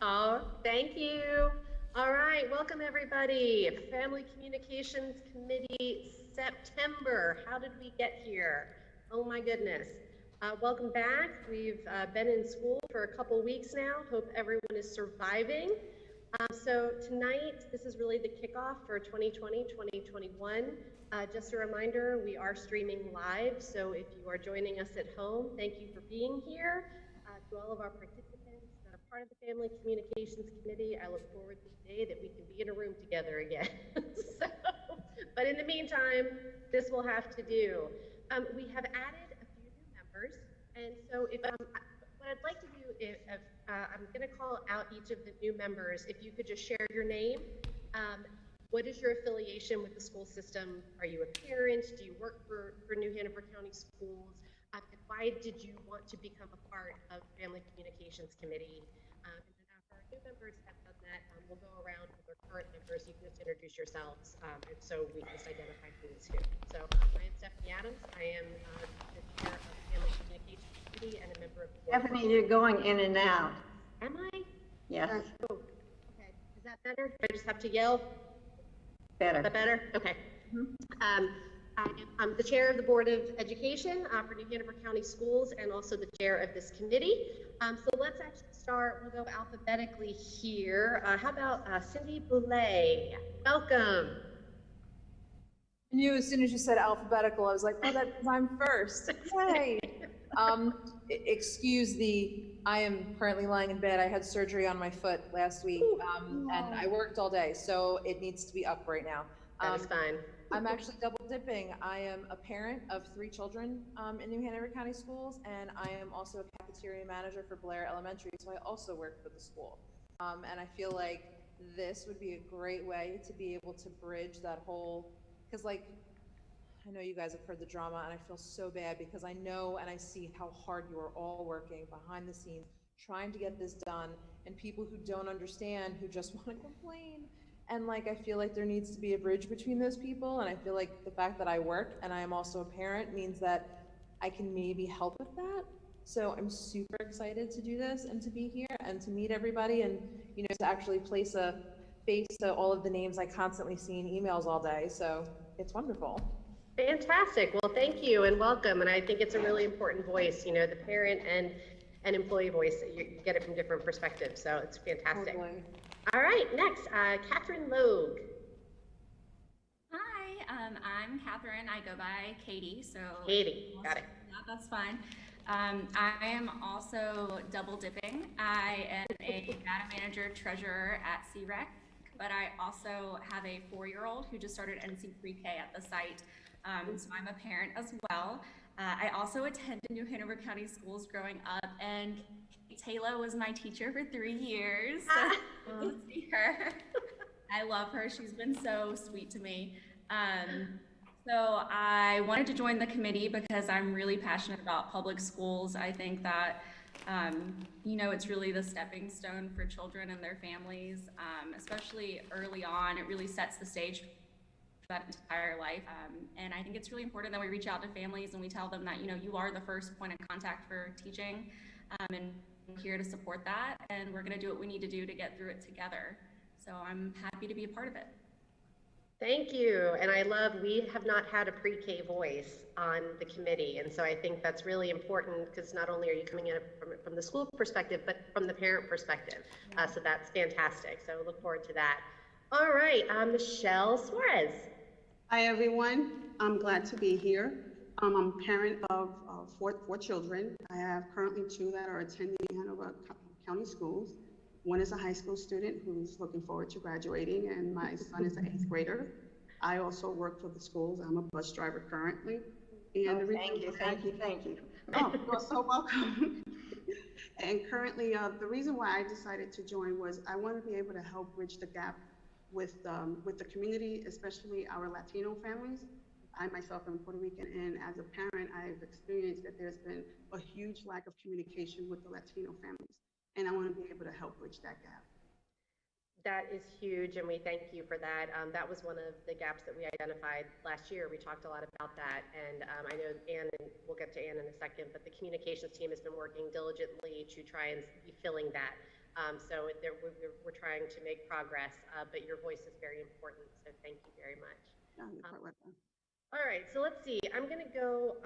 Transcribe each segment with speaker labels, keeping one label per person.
Speaker 1: Oh, thank you. All right, welcome everybody. Family Communications Committee, September. How did we get here? Oh my goodness. Welcome back. We've been in school for a couple weeks now. Hope everyone is surviving. So tonight, this is really the kickoff for 2020, 2021. Just a reminder, we are streaming live, so if you are joining us at home, thank you for being here. To all of our participants that are part of the Family Communications Committee, I look forward to the day that we can be in a room together again. But in the meantime, this will have to do. We have added a few new members, and so if what I'd like to do is, I'm going to call out each of the new members. If you could just share your name. What is your affiliation with the school system? Are you a parent? Do you work for New Hanover County Schools? And why did you want to become a part of Family Communications Committee? And then after our new members have done that, we'll go around with our current members. You can just introduce yourselves, and so we can just identify who is who. So I am Stephanie Adams. I am the chair of the Family Communications Committee and a member of the board.
Speaker 2: Stephanie, you're going in and out.
Speaker 1: Am I?
Speaker 2: Yes.
Speaker 1: Oh, okay. Is that better? I just have to yell?
Speaker 2: Better.
Speaker 1: Is that better? Okay. Mm-hmm. I'm the chair of the Board of Education for New Hanover County Schools and also the chair of this committee. So let's actually start, we'll go alphabetically here. How about Cindy Boulay? Welcome.
Speaker 3: I knew as soon as you said alphabetical, I was like, oh, that I'm first. Yay. Excuse I am currently lying in bed. I had surgery on my foot last week, and I worked all day, so it needs to be up right now.
Speaker 1: That is fine.
Speaker 3: I'm actually double dipping. I am a parent of 3 children in New Hanover County Schools, and I am also a cafeteria manager for Blair Elementary, so I also work for the school. And I feel like this would be a great way to be able to bridge that whole, because like, I know you guys have heard the drama, and I feel so bad because I know and I see how hard you are all working behind the scenes, trying to get this done, and people who don't understand, who just want to complain. And like, I feel like there needs to be a bridge between those people, and I feel like the fact that I work and I am also a parent means that I can maybe help with that. So I'm super excited to do this and to be here and to meet everybody and, you know, to actually place a face to all of the names I constantly see in emails all day. So it's wonderful.
Speaker 1: Fantastic. Well, thank you and welcome. And I think it's a really important voice, you know, the parent and employee voice. You get it from different perspectives. So it's fantastic.
Speaker 3: Totally.
Speaker 1: All right, next, Catherine Logue.
Speaker 4: Hi, I'm Catherine. I go by Katie. So
Speaker 1: Katie, got it.
Speaker 4: Yeah, that's fine. I am also double dipping. I am a data manager treasurer at CREC, but I also have a 4-year-old who just started NC Pre-K at the site. So I'm a parent as well. I also attended New Hanover County Schools growing up, and Taylor was my teacher for 3 years. So to see her. I love her. She's been so sweet to me. So I wanted to join the committee because I'm really passionate about public schools. I think that, you know, it's really the stepping stone for children and their families, especially early on. It really sets the stage for that entire life. And I think it's really important that we reach out to families and we tell them that, you know, you are the first point of contact for teaching, and we're here to support that. And we're going to do what we need to do to get through it together. So I'm happy to be a part of it.
Speaker 1: Thank you. And I love, we have not had a pre-K voice on the committee. And so I think that's really important because not only are you coming in from the school perspective, but from the parent perspective. So that's fantastic. So look forward to that. All right, Michelle Suarez.
Speaker 5: Hi, everyone. I'm glad to be here. I'm a parent of four children. I have currently 2 that are attending Hanover County Schools. One is a high school student who's looking forward to graduating, and my son is an 8th grader. I also work for the schools. I'm a bus driver currently. And
Speaker 2: thank you.
Speaker 5: Oh, you're so welcome. And currently, the reason why I decided to join was I want to be able to help bridge the gap with the community, especially our Latino families. I myself am Puerto Rican, and as a parent, I've experienced that there's been a huge lack of communication with the Latino families. And I want to be able to help bridge that gap.
Speaker 1: That is huge, and we thank you for that. That was one of the gaps that we identified last year. We talked a lot about that, and I know Anne, and we'll get to Anne in a second, but the communications team has been working diligently to try and be filling that. We're trying to make progress, but your voice is very important, so thank you very much.
Speaker 5: Yeah, you're quite welcome.
Speaker 1: All right, so let's see. I'm going to go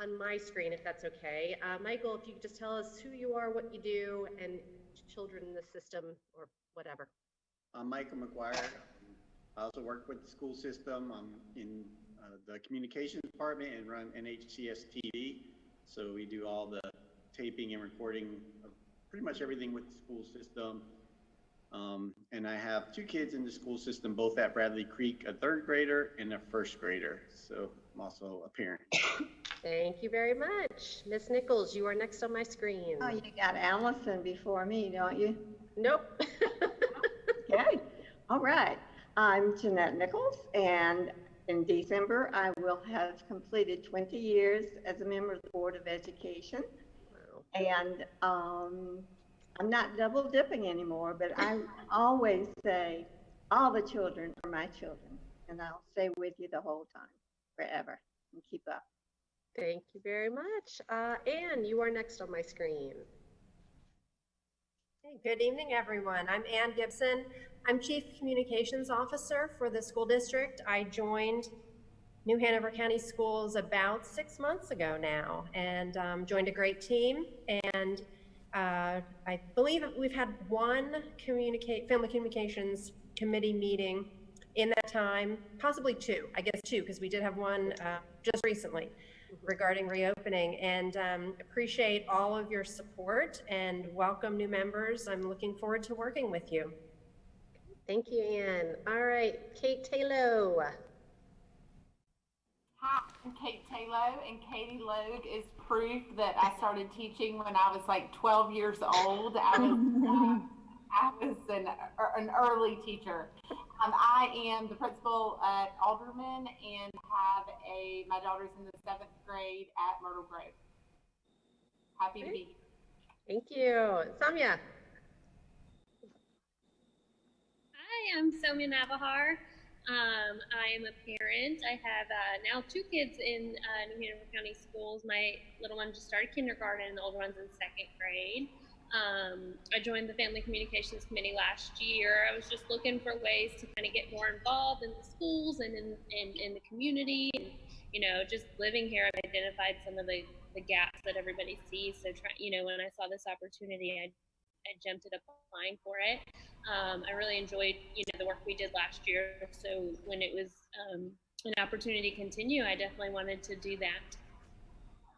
Speaker 1: on my screen, if that's okay. Michael, if you could just tell us who you are, what you do, and children in the system, or whatever.
Speaker 6: I'm Michael McGuire. I also work with the school system. I'm in the communications department and run NHCS TV. So we do all the taping and recording of pretty much everything with the school system. And I have 2 kids in the school system, both at Bradley Creek, a 3rd grader and a 1st grader. So I'm also a parent.
Speaker 1: Thank you very much. Miss Nichols, you are next on my screen.
Speaker 2: Oh, you got Allison before me, don't you?
Speaker 1: Nope.
Speaker 2: Okay, all right. I'm Jeanette Nichols, and in December, I will have completed 20 years as a member of the Board of Education.
Speaker 1: Wow.
Speaker 2: And I'm not double dipping anymore, but I always say all the children are my children, and I'll stay with you the whole time, forever, and keep up.
Speaker 1: Thank you very much. Anne, you are next on my screen.
Speaker 7: Hey, good evening, everyone. I'm Ann Gibson. I'm Chief Communications Officer for the school district. I joined New Hanover County Schools about 6 months ago now, and joined a great team. And I believe we've had one family communications committee meeting in that time, possibly 2, I guess 2, because we did have one just recently regarding reopening, and appreciate all of your support and welcome new members. I'm looking forward to working with you.
Speaker 1: Thank you, Anne. All right, Kate Taylor.
Speaker 8: Hi, I'm Kate Taylor, and Katie Logue is proof that I started teaching when I was like 12 years old. I was an early teacher. I am the principal at Alderman and have my daughter's in the 7th grade at Myrtle Grove. Happy to be here.
Speaker 1: Thank you. Samia.
Speaker 9: Hi, I'm Somia Navahar. I am a parent. I have now 2 kids in New Hanover County Schools. My little one just started kindergarten, and the older one's in 2nd grade. I joined the Family Communications Committee last year. I was just looking for ways to kind of get more involved in the schools and in the community. And, just living here, I've identified some of the gaps that everybody sees. So, when I saw this opportunity, I jumped at applying for it. I really enjoyed, the work we did last year. So when it was an opportunity to continue, I definitely wanted to do that.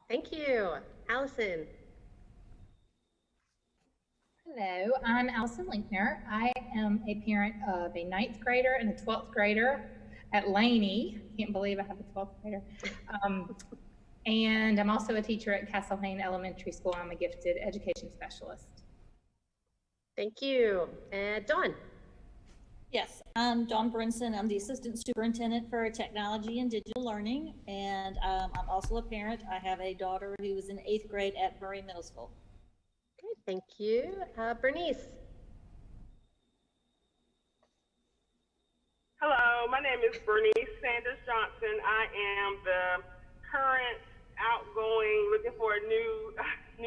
Speaker 1: Thank you. Allison.
Speaker 10: Hello, I'm Allison Linkner. I am a parent of a 9th grader and a 12th grader at Laney. Can't believe I have a 12th grader. And I'm also a teacher at Castle Hayne Elementary School. I'm a gifted education specialist.
Speaker 1: Thank you. Dawn.
Speaker 11: Yes, I'm Dawn Brinson. I'm the Assistant Superintendent for Technology and Digital Learning, and I'm also a parent. I have a daughter who is in 8th grade at Murray Middle School.
Speaker 1: Okay, thank you. Bernice.
Speaker 12: Hello, my name is Bernice Sanders Johnson. I am the current outgoing, looking for a new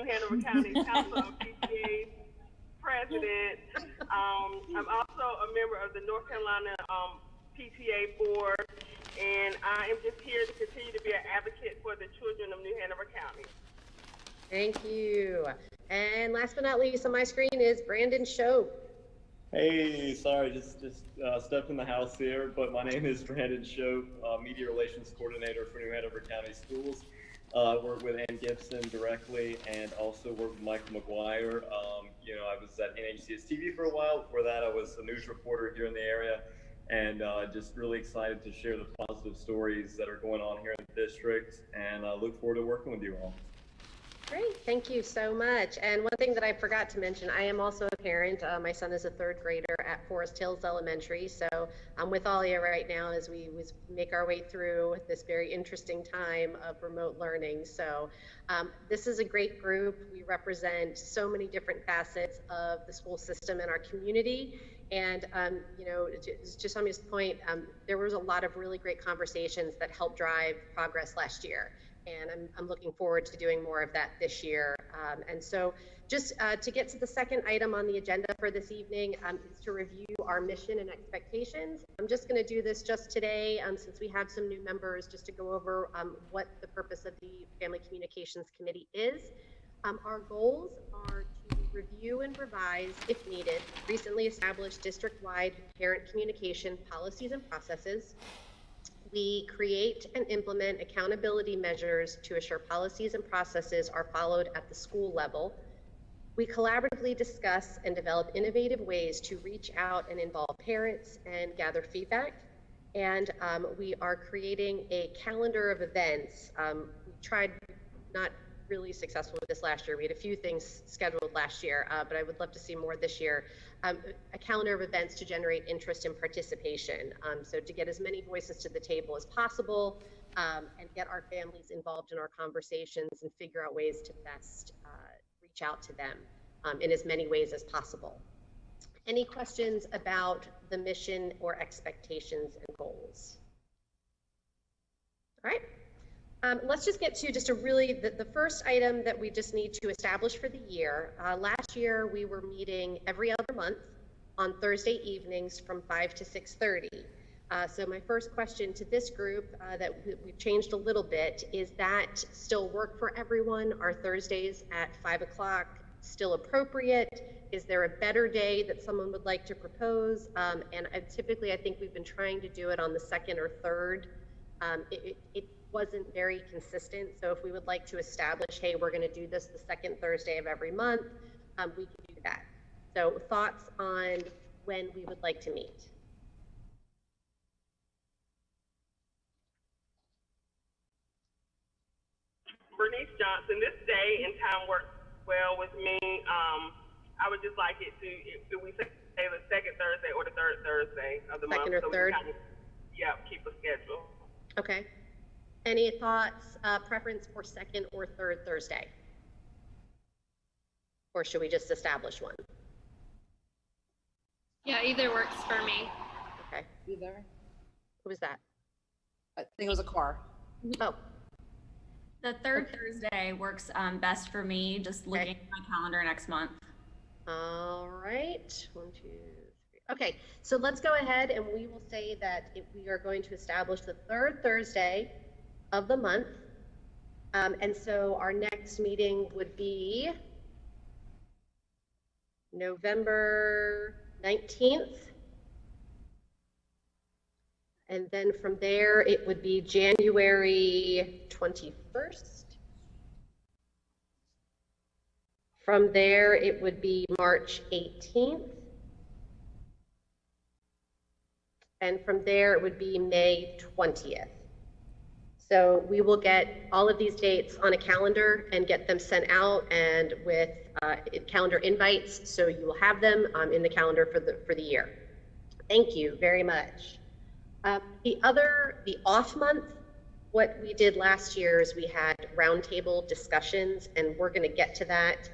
Speaker 12: Hanover County Council of PTA's president. I'm also a member of the North Carolina PTA board, and I am just here to continue to be an advocate for the children of New Hanover County.
Speaker 1: Thank you. And last but not least on my screen is Brandon Shope.
Speaker 13: Hey, sorry, just stepped in the house here, but my name is Brandon Shope, Media Relations Coordinator for New Hanover County Schools. Work with Ann Gibson directly, and also work with Michael McGuire. I was at NHCS TV for a while. Before that, I was a news reporter here in the area, and just really excited to share the positive stories that are going on here in the district, and I look forward to working with you all.
Speaker 1: Great, thank you so much. And one thing that I forgot to mention, I am also a parent. My son is a 3rd grader at Forest Hills Elementary, so I'm with all of you right now as we make our way through this very interesting time of remote learning. So this is a great group. We represent so many different facets of the school system in our community. And, just on this point, there was a lot of really great conversations that helped drive progress last year. and I'm looking forward to doing more of that this year. And so just to get to the second item on the agenda for this evening is to review our mission and expectations. I'm just going to do this just today since we have some new members, just to go over what the purpose of the Family Communications Committee is. Our goals are to review and revise, if needed, recently established district-wide parent communication policies and processes. We create and implement accountability measures to assure policies and processes are followed at the school level. We collaboratively discuss and develop innovative ways to reach out and involve parents and gather feedback. And we are creating a calendar of events. We tried, not really successful with this last year. We had a few things scheduled last year, but I would love to see more this year. A calendar of events to generate interest and participation. So to get as many voices to the table as possible and get our families involved in our conversations and figure out ways to best reach out to them in as many ways as possible. Any questions about the mission or expectations and goals? All right. Let's just get to just the first item that we just need to establish for the year. Last year, we were meeting every other month on Thursday evenings from 5 to 6:30. So my first question to this group that we've changed a little bit, is that still work for everyone? Are Thursdays at 5 o'clock still appropriate? Is there a better day that someone would like to propose? And typically, I think we've been trying to do it on the second or third. It wasn't very consistent. So if we would like to establish, hey, we're going to do this the second Thursday of every month, we can do that. So thoughts on when we would like to meet?
Speaker 12: Bernice Johnson, this day and time works well with me. I would just like it to, if we say the second Thursday or the third Thursday of the month.
Speaker 1: Second or third?
Speaker 12: Yeah, keep a schedule.
Speaker 1: Okay. Any thoughts, preference for second or third Thursday? Or should we just establish one?
Speaker 9: Yeah, either works for me.
Speaker 1: Okay.
Speaker 3: Either.
Speaker 1: Who was that?
Speaker 3: I think it was a car.
Speaker 1: Oh.
Speaker 4: The third Thursday works best for me, just looking at my calendar next month.
Speaker 1: All right, 1, 2, 3. Okay, so let's go ahead and we will say that we are going to establish the third Thursday of the month. And so our next meeting would be November 19th. And then from there, it would be January 21st. From there, it would be March 18th. And from there, it would be May 20th. So we will get all of these dates on a calendar and get them sent out and with calendar invites. So you will have them in the calendar for the year. Thank you very much. The off month, what we did last year is we had roundtable discussions, and we're going to get to that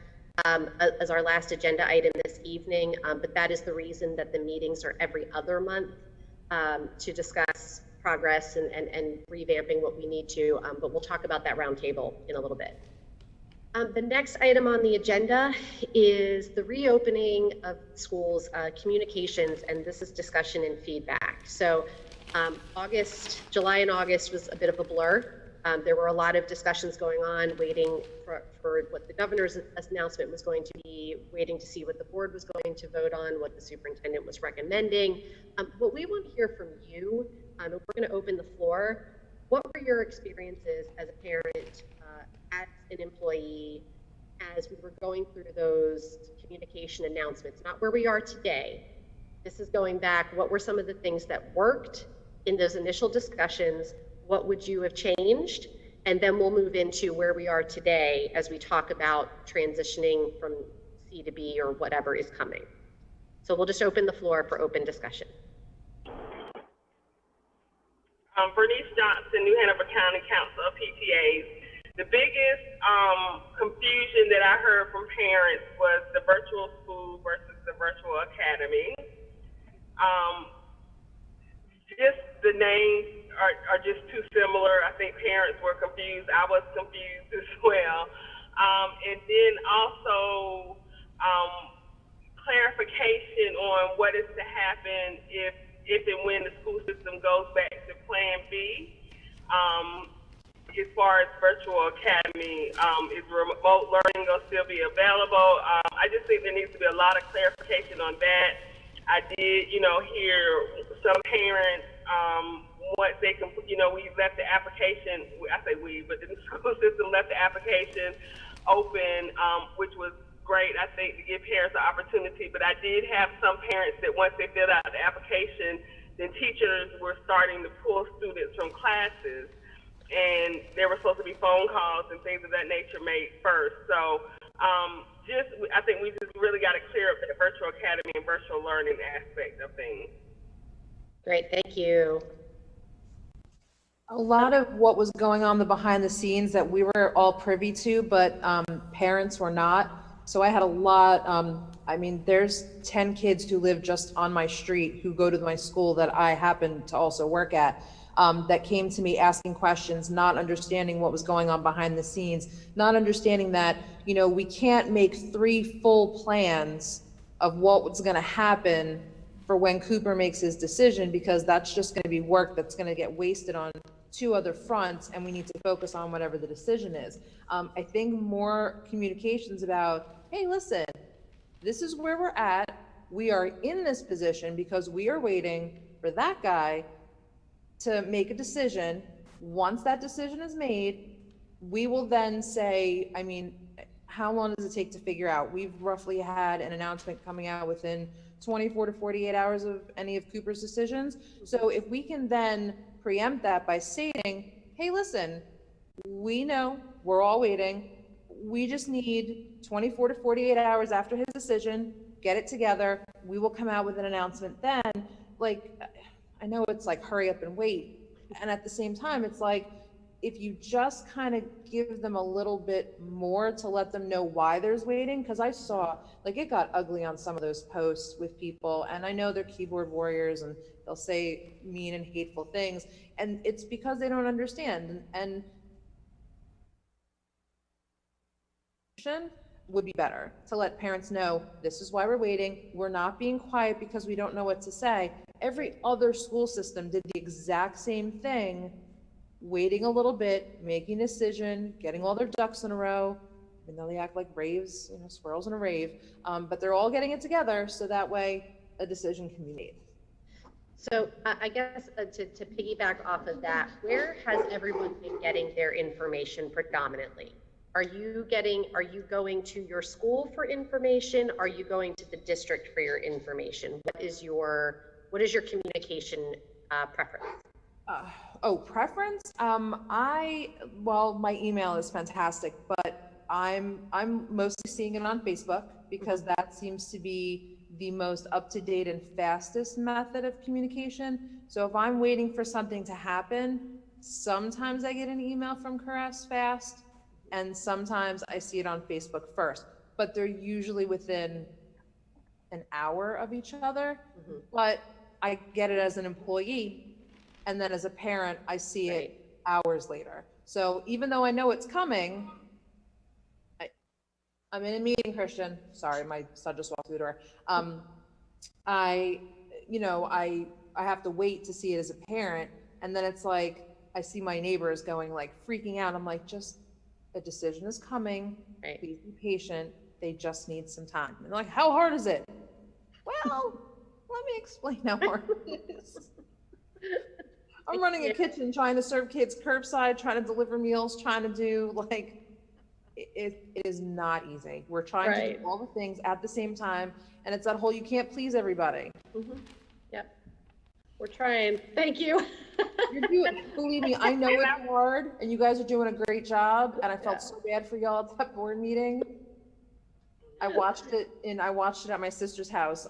Speaker 1: as our last agenda item this evening. But that is the reason that the meetings are every other month to discuss progress and revamping what we need to. But we'll talk about that roundtable in a little bit. The next item on the agenda is the reopening of schools, communications, and this is discussion and feedback. So July and August was a bit of a blur. There were a lot of discussions going on, waiting for what the governor's announcement was going to be, waiting to see what the board was going to vote on, what the superintendent was recommending. What we want to hear from you, and we're going to open the floor. What were your experiences as a parent, as an employee, as we were going through those communication announcements? Not where we are today. This is going back, what were some of the things that worked in those initial discussions? What would you have changed? And then we'll move into where we are today as we talk about transitioning from C to B or whatever is coming. So we'll just open the floor for open discussion.
Speaker 12: Bernice Johnson, New Hanover County Council of PTAs. The biggest confusion that I heard from parents was the virtual school versus the virtual academy. Just the names are just too similar. I think parents were confused. I was confused as well. And then also clarification on what is to happen if and when the school system goes back to Plan B. As far as virtual academy, is remote learning going to still be available? I just think there needs to be a lot of clarification on that. I did, hear some parents, once they can, we left the application, I say we, but the school system left the application open, which was great, I think, to give parents an opportunity. But I did have some parents that once they filled out the application, then teachers were starting to pull students from classes. And there were supposed to be phone calls and things of that nature made first. So I think we just really got to clear up the virtual academy and virtual learning aspect of things.
Speaker 1: Great, thank you.
Speaker 3: A lot of what was going on behind the scenes that we were all privy to, but parents were not. So I had a lot, there's 10 kids who live just on my street who go to my school that I happen to also work at. That came to me asking questions, not understanding what was going on behind the scenes, not understanding that, we can't make 3 full plans of what's going to happen for when Cooper makes his decision, because that's just going to be work that's going to get wasted on 2 other fronts, and we need to focus on whatever the decision is. I think more communications about, hey, listen, this is where we're at. We are in this position because we are waiting for that guy to make a decision. Once that decision is made, we will then say, how long does it take to figure out? We've roughly had an announcement coming out within 24 to 48 hours of any of Cooper's decisions. So if we can then preempt that by stating, hey, listen, we know we're all waiting. We just need 24 to 48 hours after his decision, get it together. We will come out with an announcement then. I know it's like hurry up and wait. And at the same time, it's like, if you just kind of give them a little bit more to let them know why there's waiting, because I saw, it got ugly on some of those posts with people, and I know they're keyboard warriors and they'll say mean and hateful things, and it's because they don't understand. And would be better to let parents know, this is why we're waiting. We're not being quiet because we don't know what to say. Every other school system did the exact same thing, waiting a little bit, making a decision, getting all their ducks in a row, even though they act like raves, squirrels in a rave, but they're all getting it together so that way a decision can be made.
Speaker 1: So I guess to piggyback off of that, where has everyone been getting their information predominantly? Are you going to your school for information? Are you going to the district for your information? What is your communication preference?
Speaker 3: Preference? My email is fantastic, but I'm mostly seeing it on Facebook because that seems to be the most up-to-date and fastest method of communication. So if I'm waiting for something to happen, sometimes I get an email from Caress fast, and sometimes I see it on Facebook first, but they're usually within an hour of each other. Mm-hmm. But I get it as an employee, and then as a parent, I see it hours later. So even though I know it's coming, I'm in a meeting, Christian. Sorry, my son just walked through the door. I have to wait to see it as a parent, and then it's like I see my neighbors going freaking out. I'm like, just a decision is coming. Right. Please be patient. They just need some time. And they're like, how hard is it? Well, let me explain how hard it is. I'm running a kitchen, trying to serve kids curbside, trying to deliver meals, trying to do it is not easy. We're trying to do all the things at the same time, and it's that whole you can't please everybody.
Speaker 1: Mm-hmm. Yep. We're trying. Thank you.
Speaker 3: You're doing, believe me, I know it's hard, and you guys are doing a great job, and I felt so bad for y'all at that board meeting. I watched it at my sister's house,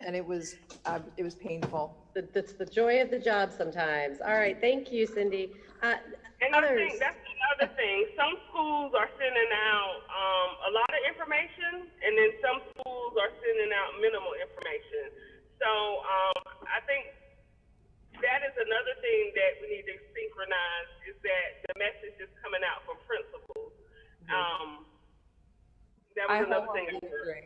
Speaker 3: and it was painful.
Speaker 1: That's the joy of the job sometimes. All right, thank you, Cindy.
Speaker 12: And I think that's another thing. Some schools are sending out a lot of information, and then some schools are sending out minimal information. So I think that is another thing that we need to synchronize, is that the message is coming out from principals. That was another thing I heard.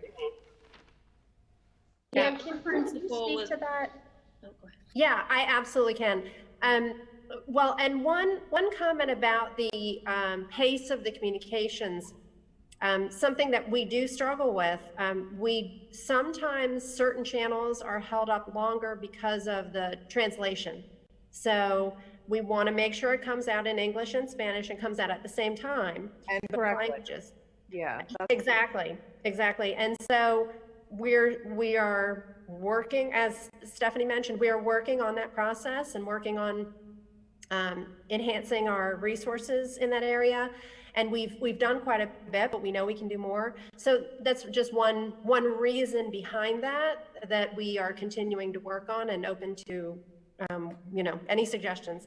Speaker 7: Yeah, Kim, can you speak to that? Yeah, I absolutely can. Well, and one comment about the pace of the communications, something that we do struggle with. We sometimes certain channels are held up longer because of the translation. So we want to make sure it comes out in English and Spanish and comes out at the same time.
Speaker 3: And
Speaker 7: both
Speaker 3: correctly.
Speaker 7: languages.
Speaker 3: Yeah.
Speaker 7: Exactly. And so we are working, as Stephanie mentioned, we are working on that process and working on enhancing our resources in that area. And we've done quite a bit, but we know we can do more. So that's just one reason behind that we are continuing to work on and open to any suggestions.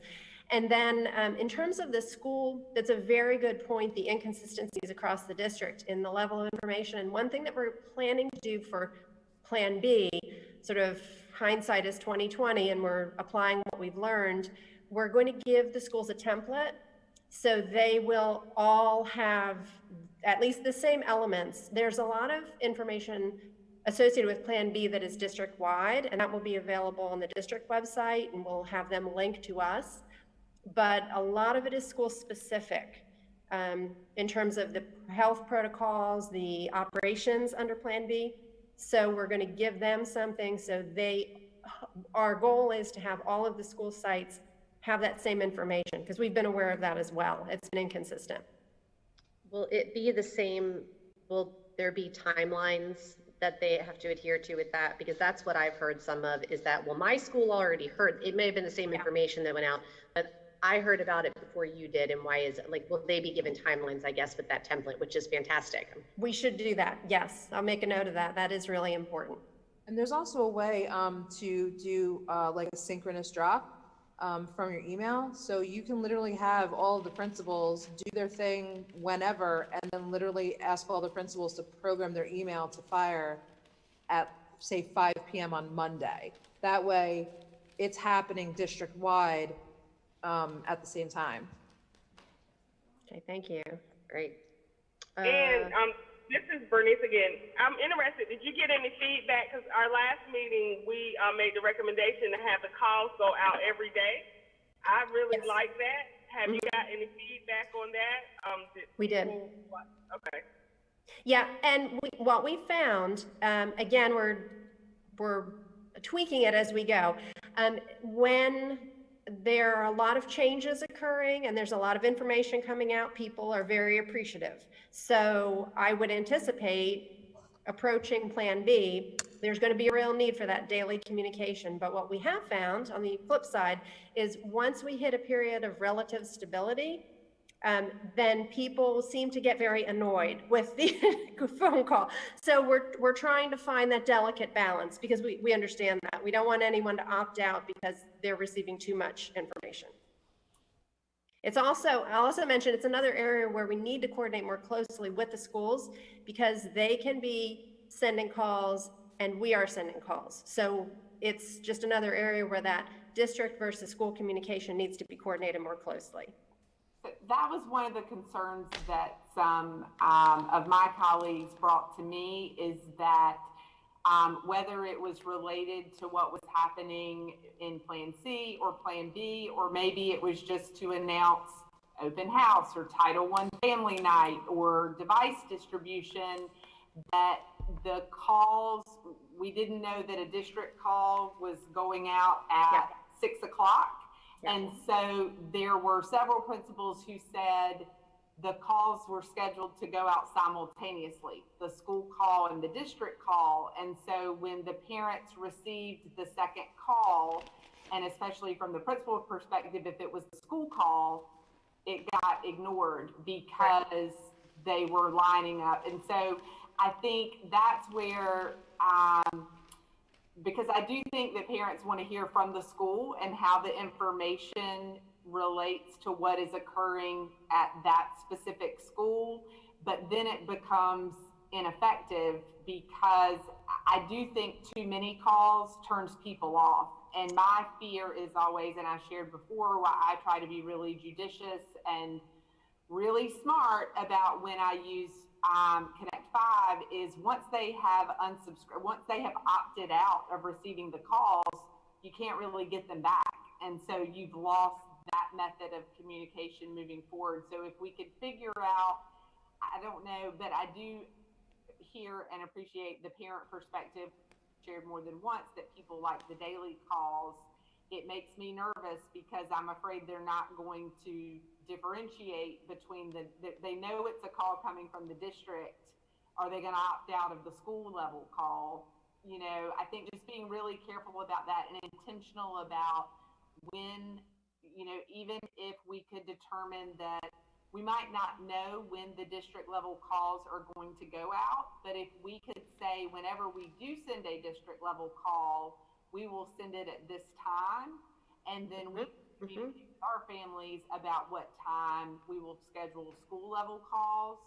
Speaker 7: And then in terms of the school, that's a very good point, the inconsistencies across the district in the level of information. And one thing that we're planning to do for Plan B, sort of hindsight is 2020, and we're applying what we've learned, we're going to give the schools a template so they will all have at least the same elements. There's a lot of information associated with Plan B that is district-wide, and that will be available on the district website, and we'll have them linked to us. But a lot of it is school-specific in terms of the health protocols, the operations under Plan B. So we're going to give them something so our goal is to have all of the school sites have that same information, because we've been aware of that as well. It's been inconsistent.
Speaker 1: Will it be the same? Will there be timelines that they have to adhere to with that? Because that's what I've heard some of, is that, well, my school already heard, it may have been the same information that went out, but I heard about it before you did. And why is it, like, will they be given timelines, I guess, with that template, which is fantastic?
Speaker 7: We should do that. Yes, I'll make a note of that. That is really important.
Speaker 3: And there's also a way to do like a synchronous drop from your email. So you can literally have all of the principals do their thing whenever, and then literally ask all the principals to program their email to fire at, say, 5 p.m. on Monday. That way it's happening district-wide at the same time.
Speaker 7: Okay, thank you.
Speaker 1: Great.
Speaker 12: And this is Bernice again. I'm interested, did you get any feedback? Because our last meeting, we made the recommendation to have the calls go out every day. I really like that. Have you got any feedback on that?
Speaker 7: We did.
Speaker 12: Okay.
Speaker 7: Yeah, and what we found, again, we're tweaking it as we go. When there are a lot of changes occurring and there's a lot of information coming out, people are very appreciative. So I would anticipate approaching Plan B, there's going to be a real need for that daily communication. But what we have found on the flip side is once we hit a period of relative stability, then people seem to get very annoyed with the phone call. So we're trying to find that delicate balance, because we understand that. We don't want anyone to opt out because they're receiving too much information. I'll also mention it's another area where we need to coordinate more closely with the schools, because they can be sending calls and we are sending calls. So it's just another area where that district versus school communication needs to be coordinated more closely.
Speaker 8: That was one of the concerns that some of my colleagues brought to me, is that whether it was related to what was happening in Plan C or Plan B, or maybe it was just to announce open house or Title I family night or device distribution, that the calls, we didn't know that a district call was going out at 6 o'clock. And so there were several principals who said the calls were scheduled to go out simultaneously, the school call and the district call. And so when the parents received the second call, and especially from the principal perspective, if it was the school call, it got ignored because they were lining up. And so I think that's where, because I do think that parents want to hear from the school and how the information relates to what is occurring at that specific school, but then it becomes ineffective, because I do think too many calls turns people off. And my fear is always, and I shared before, why I try to be really judicious and really smart about when I use Connect 5 is once they have opted out of receiving the calls, you can't really get them back. And so you've lost that method of communication moving forward. So if we could figure out, I don't know, but I do hear and appreciate the parent perspective shared more than once that people like the daily calls. It makes me nervous because I'm afraid they're not going to differentiate between they know it's a call coming from the district. Are they going to opt out of the school level call? You know, I think just being really careful about that and intentional about when, you know, even if we could determine that we might not know when the district level calls are going to go out, but if we could say whenever we do send a district level call, we will send it at this time, and then we communicate with our families about what time we will schedule school level calls.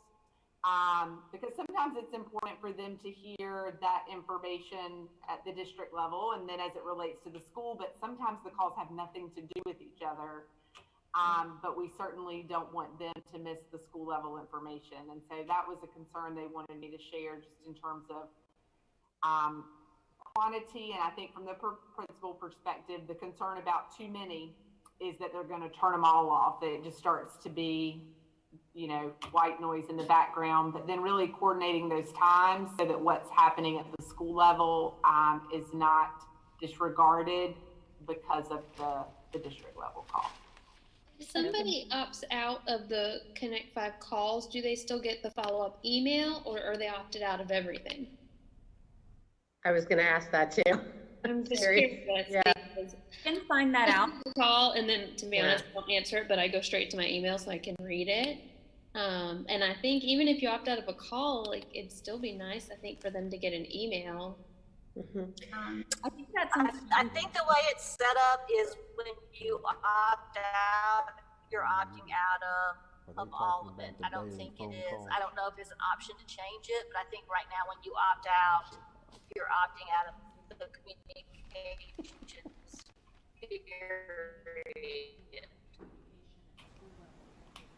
Speaker 8: Because sometimes it's important for them to hear that information at the district level and then as it relates to the school, but sometimes the calls have nothing to do with each other. But we certainly don't want them to miss the school level information. And so that was a concern they wanted me to share just in terms of quantity. And I think from the principal perspective, the concern about too many is that they're going to turn them all off. That it just starts to be, you know, white noise in the background, but then really coordinating those times so that what's happening at the school level is not disregarded because of the district level call.
Speaker 9: If somebody opts out of the Connect 5 calls, do they still get the follow-up email, or are they opted out of everything?
Speaker 1: I was going to ask that too.
Speaker 9: I'm just curious.
Speaker 1: Yeah.
Speaker 9: Because
Speaker 4: You can find that out.
Speaker 9: call, and then to be honest, I don't answer it, but I go straight to my email so I can read it. And I think even if you opt out of a call, like it'd still be nice, I think, for them to get an email.
Speaker 4: I think that's
Speaker 14: I think the way it's set up is when you opt out, you're opting out of all of it. I don't think it is. I don't know if there's an option to change it, but I think right now when you opt out, you're opting out of the communications period.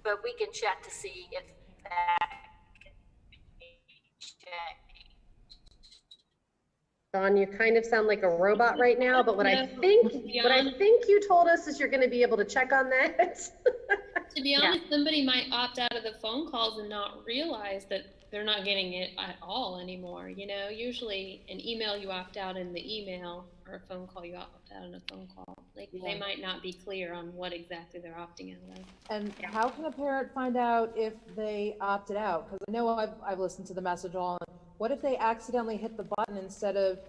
Speaker 14: But we can check to see if that can be changed.
Speaker 1: Dawn, you kind of sound like a robot right now, but what I think you told us is you're going to be able to check on that.
Speaker 9: To be honest, somebody might opt out of the phone calls and not realize that they're not getting it at all anymore. You know, usually an email you opt out in the email, or a phone call you opt out in a phone call. Like they might not be clear on what exactly they're opting out of.
Speaker 3: And how can a parent find out if they opted out? Because I know I've listened to the message all. What if they accidentally hit the button instead of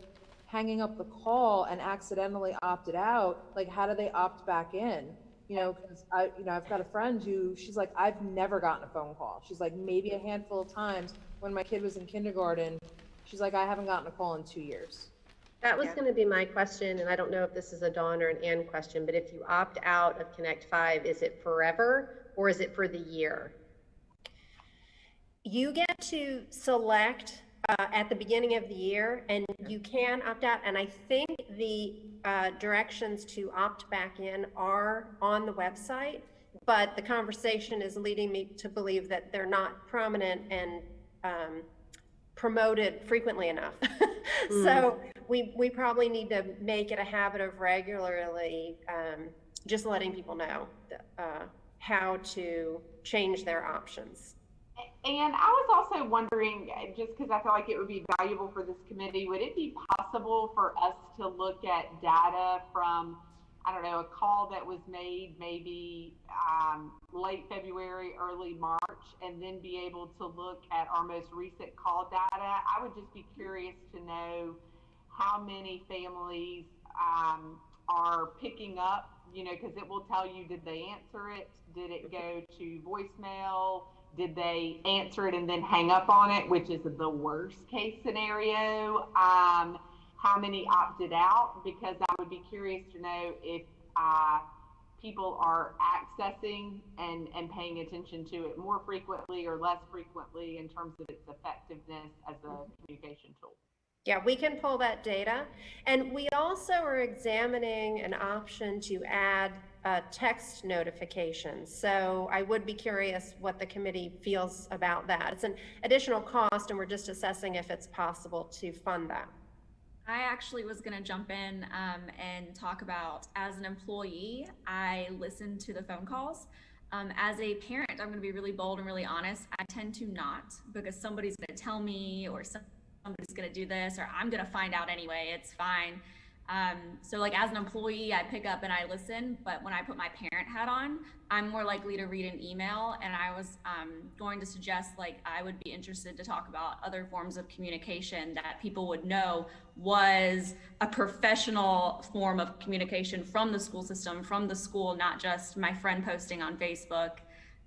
Speaker 3: hanging up the call and accidentally opted out? Like, how do they opt back in? You know, because I've got a friend who, she's like, I've never gotten a phone call. She's like, maybe a handful of times when my kid was in kindergarten. She's like, I haven't gotten a call in 2 years.
Speaker 1: That was going to be my question, and I don't know if this is a Dawn or an Ann question, but if you opt out of Connect 5, is it forever or is it for the year?
Speaker 7: You get to select at the beginning of the year, and you can opt out. And I think the directions to opt back in are on the website, but the conversation is leading me to believe that they're not prominent and promoted frequently enough. So we probably need to make it a habit of regularly just letting people know how to change their options.
Speaker 8: And I was also wondering, just because I feel like it would be valuable for this committee, would it be possible for us to look at data from, I don't know, a call that was made maybe late February, early March, and then be able to look at our most recent call data? I would just be curious to know how many families are picking up, you know, because it will tell you, did they answer it? Did it go to voicemail? Did they answer it and then hang up on it, which is the worst case scenario? How many opted out? Because I would be curious to know if people are accessing and paying attention to it more frequently or less frequently in terms of its effectiveness as a communication tool.
Speaker 7: Yeah, we can pull that data. And we also are examining an option to add text notifications. So I would be curious what the committee feels about that. It's an additional cost, and we're just assessing if it's possible to fund that.
Speaker 4: I actually was going to jump in and talk about, as an employee, I listen to the phone calls. As a parent, I'm going to be really bold and really honest. I tend to not, because somebody's going to tell me, or somebody's going to do this, or I'm going to find out anyway. It's fine. So like as an employee, I pick up and I listen, but when I put my parent hat on, I'm more likely to read an email. And I was going to suggest, like, I would be interested to talk about other forms of communication that people would know was a professional form of communication from the school system, from the school, not just my friend posting on Facebook,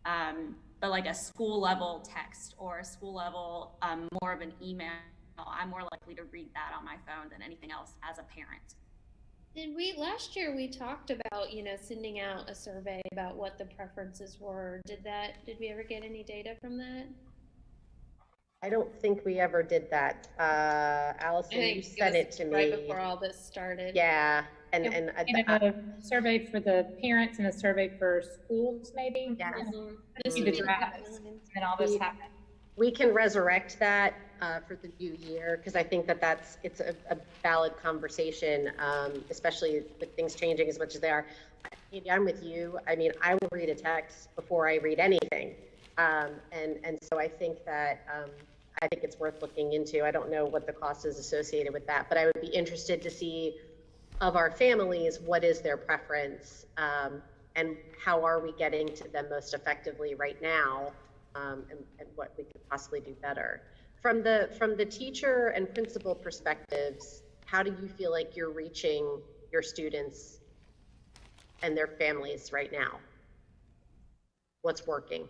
Speaker 4: but like a school level text or a school level, more of an email. I'm more likely to read that on my phone than anything else as a parent.
Speaker 9: Last year we talked about, sending out a survey about what the preferences were. Did we ever get any data from that?
Speaker 1: I don't think we ever did that. Allison, you sent it to me.
Speaker 9: Right before all this started.
Speaker 1: Yeah. And
Speaker 10: a survey for the parents and a survey for schools, maybe.
Speaker 1: Yeah.
Speaker 10: This is the drafts, and all this happened.
Speaker 1: We can resurrect that for the new year, because I think it's a valid conversation, especially with things changing as much as they are. Maybe I'm with you. I mean, I will read a text before I read anything, and so I think that I think it's worth looking into. I don't know what the cost is associated with that, but I would be interested to see of our families what is their preference, and how are we getting to them most effectively right now. And what we could possibly do better. From the teacher and principal perspectives, how do you feel like you're reaching your students and their families right now? What's working?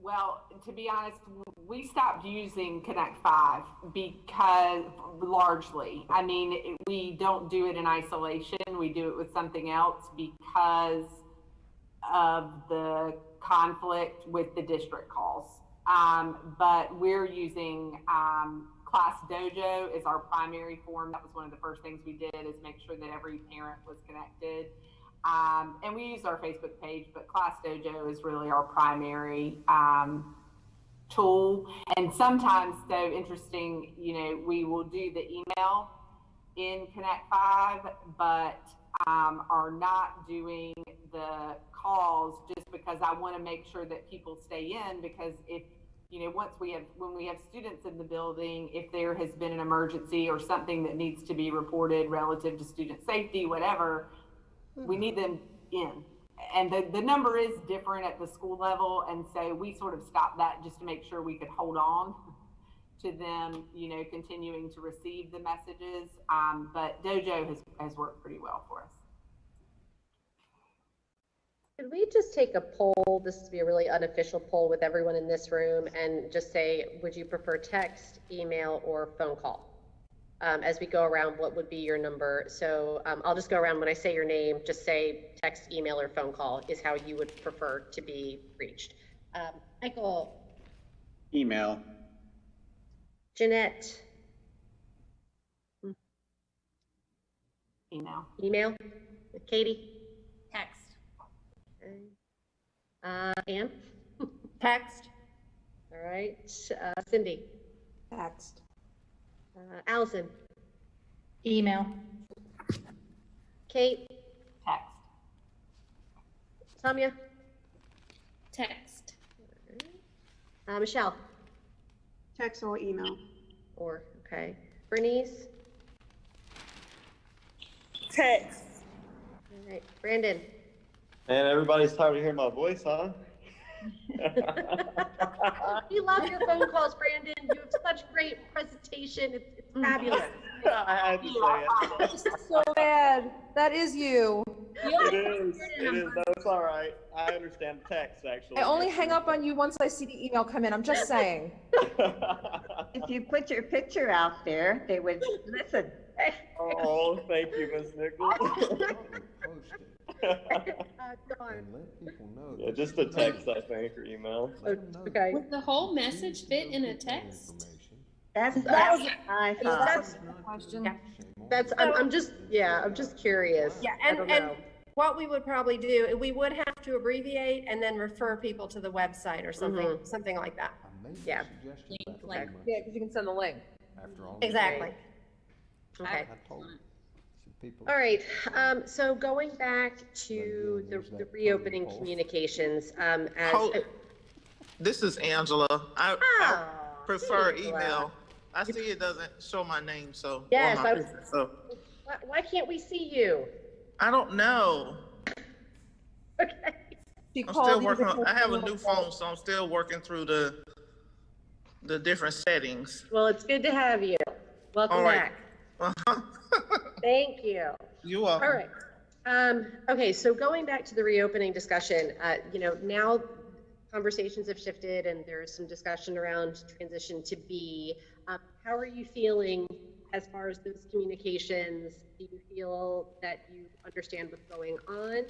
Speaker 8: Well, to be honest, we stopped using Connect 5 because largely, I mean, we don't do it in isolation. We do it with something else because of the conflict with the district calls. But we're using Class Dojo is our primary form. That was one of the first things we did, is make sure that every parent was connected. And we use our Facebook page, but Class Dojo is really our primary tool. And sometimes, though, interesting, we will do the email in Connect 5, but are not doing the calls, just because I want to make sure that people stay in, because if, when we have students in the building, if there has been an emergency or something that needs to be reported relative to student safety, whatever, we need them in. And the number is different at the school level. And so we sort of stopped that just to make sure we could hold on to them, continuing to receive the messages. But Dojo has worked pretty well for us.
Speaker 1: Could we just take a poll? This would be a really unofficial poll with everyone in this room, and just say, would you prefer text, email, or phone call? As we go around, what would be your number? So I'll just go around. When I say your name, just say text, email, or phone call is how you would prefer to be reached. Michael.
Speaker 6: Email.
Speaker 1: Jeanette.
Speaker 8: Email.
Speaker 1: Email. Katie.
Speaker 4: Text.
Speaker 1: Ann?
Speaker 7: Text.
Speaker 1: All right. Cindy?
Speaker 3: Text.
Speaker 1: Allison?
Speaker 10: Email.
Speaker 1: Kate?
Speaker 8: Text.
Speaker 1: Tamia?
Speaker 9: Text.
Speaker 1: Michelle?
Speaker 5: Text or email.
Speaker 1: Okay. Bernice?
Speaker 12: Text.
Speaker 1: All right. Brandon?
Speaker 13: And everybody's tired of hearing my voice, huh?
Speaker 1: We love your phone calls, Brandon. You have such great presentation. It's fabulous.
Speaker 13: I had to say it.
Speaker 3: I'm so bad. That is you.
Speaker 13: It is. No, it's all right. I understand text, actually.
Speaker 3: I only hang up on you once I see the email come in. I'm just saying.
Speaker 2: If you put your picture out there, they would listen.
Speaker 13: Oh, thank you, Ms. Nichols. Yeah, just a text, I think, or email.
Speaker 1: Okay.
Speaker 9: Would the whole message fit in a text?
Speaker 2: That's
Speaker 7: That was-
Speaker 2: I
Speaker 7: Yeah,
Speaker 2: thought.
Speaker 7: that's-
Speaker 3: Question.
Speaker 7: Yeah.
Speaker 1: I'm just curious.
Speaker 7: Yeah,
Speaker 1: I don't know.
Speaker 7: what we would probably do, we would have to abbreviate and then refer people to the website or something like that.
Speaker 1: Yeah.
Speaker 4: Like,
Speaker 3: Yeah, because you can send the link.
Speaker 7: Exactly.
Speaker 1: Okay.
Speaker 15: Some people.
Speaker 1: All right, so going back to the reopening communications,
Speaker 16: This is Angela. I prefer
Speaker 1: Angela.
Speaker 16: email. I see it doesn't show my name, so.
Speaker 1: Yes,
Speaker 16: or my picture, so
Speaker 1: why can't we see you?
Speaker 16: I don't know.
Speaker 1: Okay.
Speaker 16: I'm still working. I have a new phone, so I'm still working through the different settings.
Speaker 1: Well, it's good to have you. Welcome
Speaker 16: All right.
Speaker 1: back. Thank you.
Speaker 16: You're welcome.
Speaker 1: All right. Okay, so going back to the reopening discussion, now conversations have shifted and there's some discussion around transition to B. How are you feeling as far as those communications? Do you feel that you understand what's going on?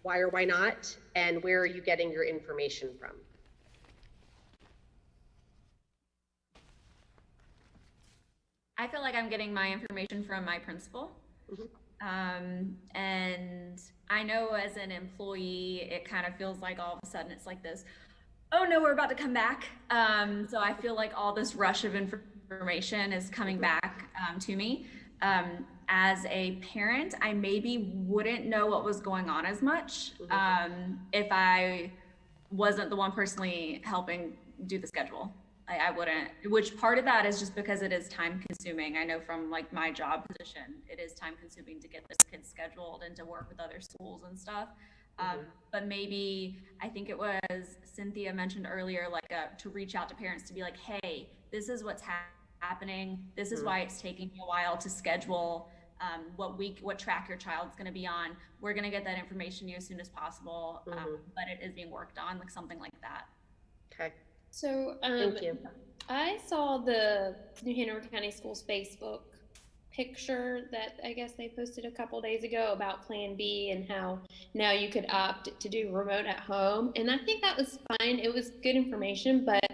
Speaker 1: Why or why not? And where are you getting your information from?
Speaker 4: I feel like I'm getting my information from my principal. And I know as an employee, it kind of feels like all of a sudden it's like this, oh no, we're about to come back. So I feel like all this rush of information is coming back to me. As a parent, I maybe wouldn't know what was going on as much if I wasn't the one personally helping do the schedule. I wouldn't, which part of that is just because it is time consuming. I know from like my job position, it is time consuming to get this kids scheduled and to work with other schools and stuff. But maybe, I think it was Cynthia mentioned earlier, like to reach out to parents to be like, hey, this is what's happening. This is why it's taking me a while to schedule what track your child's gonna be on. We're gonna get that information to you as soon as possible, but it is being worked on, like something like that.
Speaker 1: Okay.
Speaker 9: So
Speaker 1: Thank you.
Speaker 9: I saw the New Hanover County Schools Facebook picture that I guess they posted a couple days ago about Plan B and how now you could opt to do remote at home. And I think that was fine. It was good information, but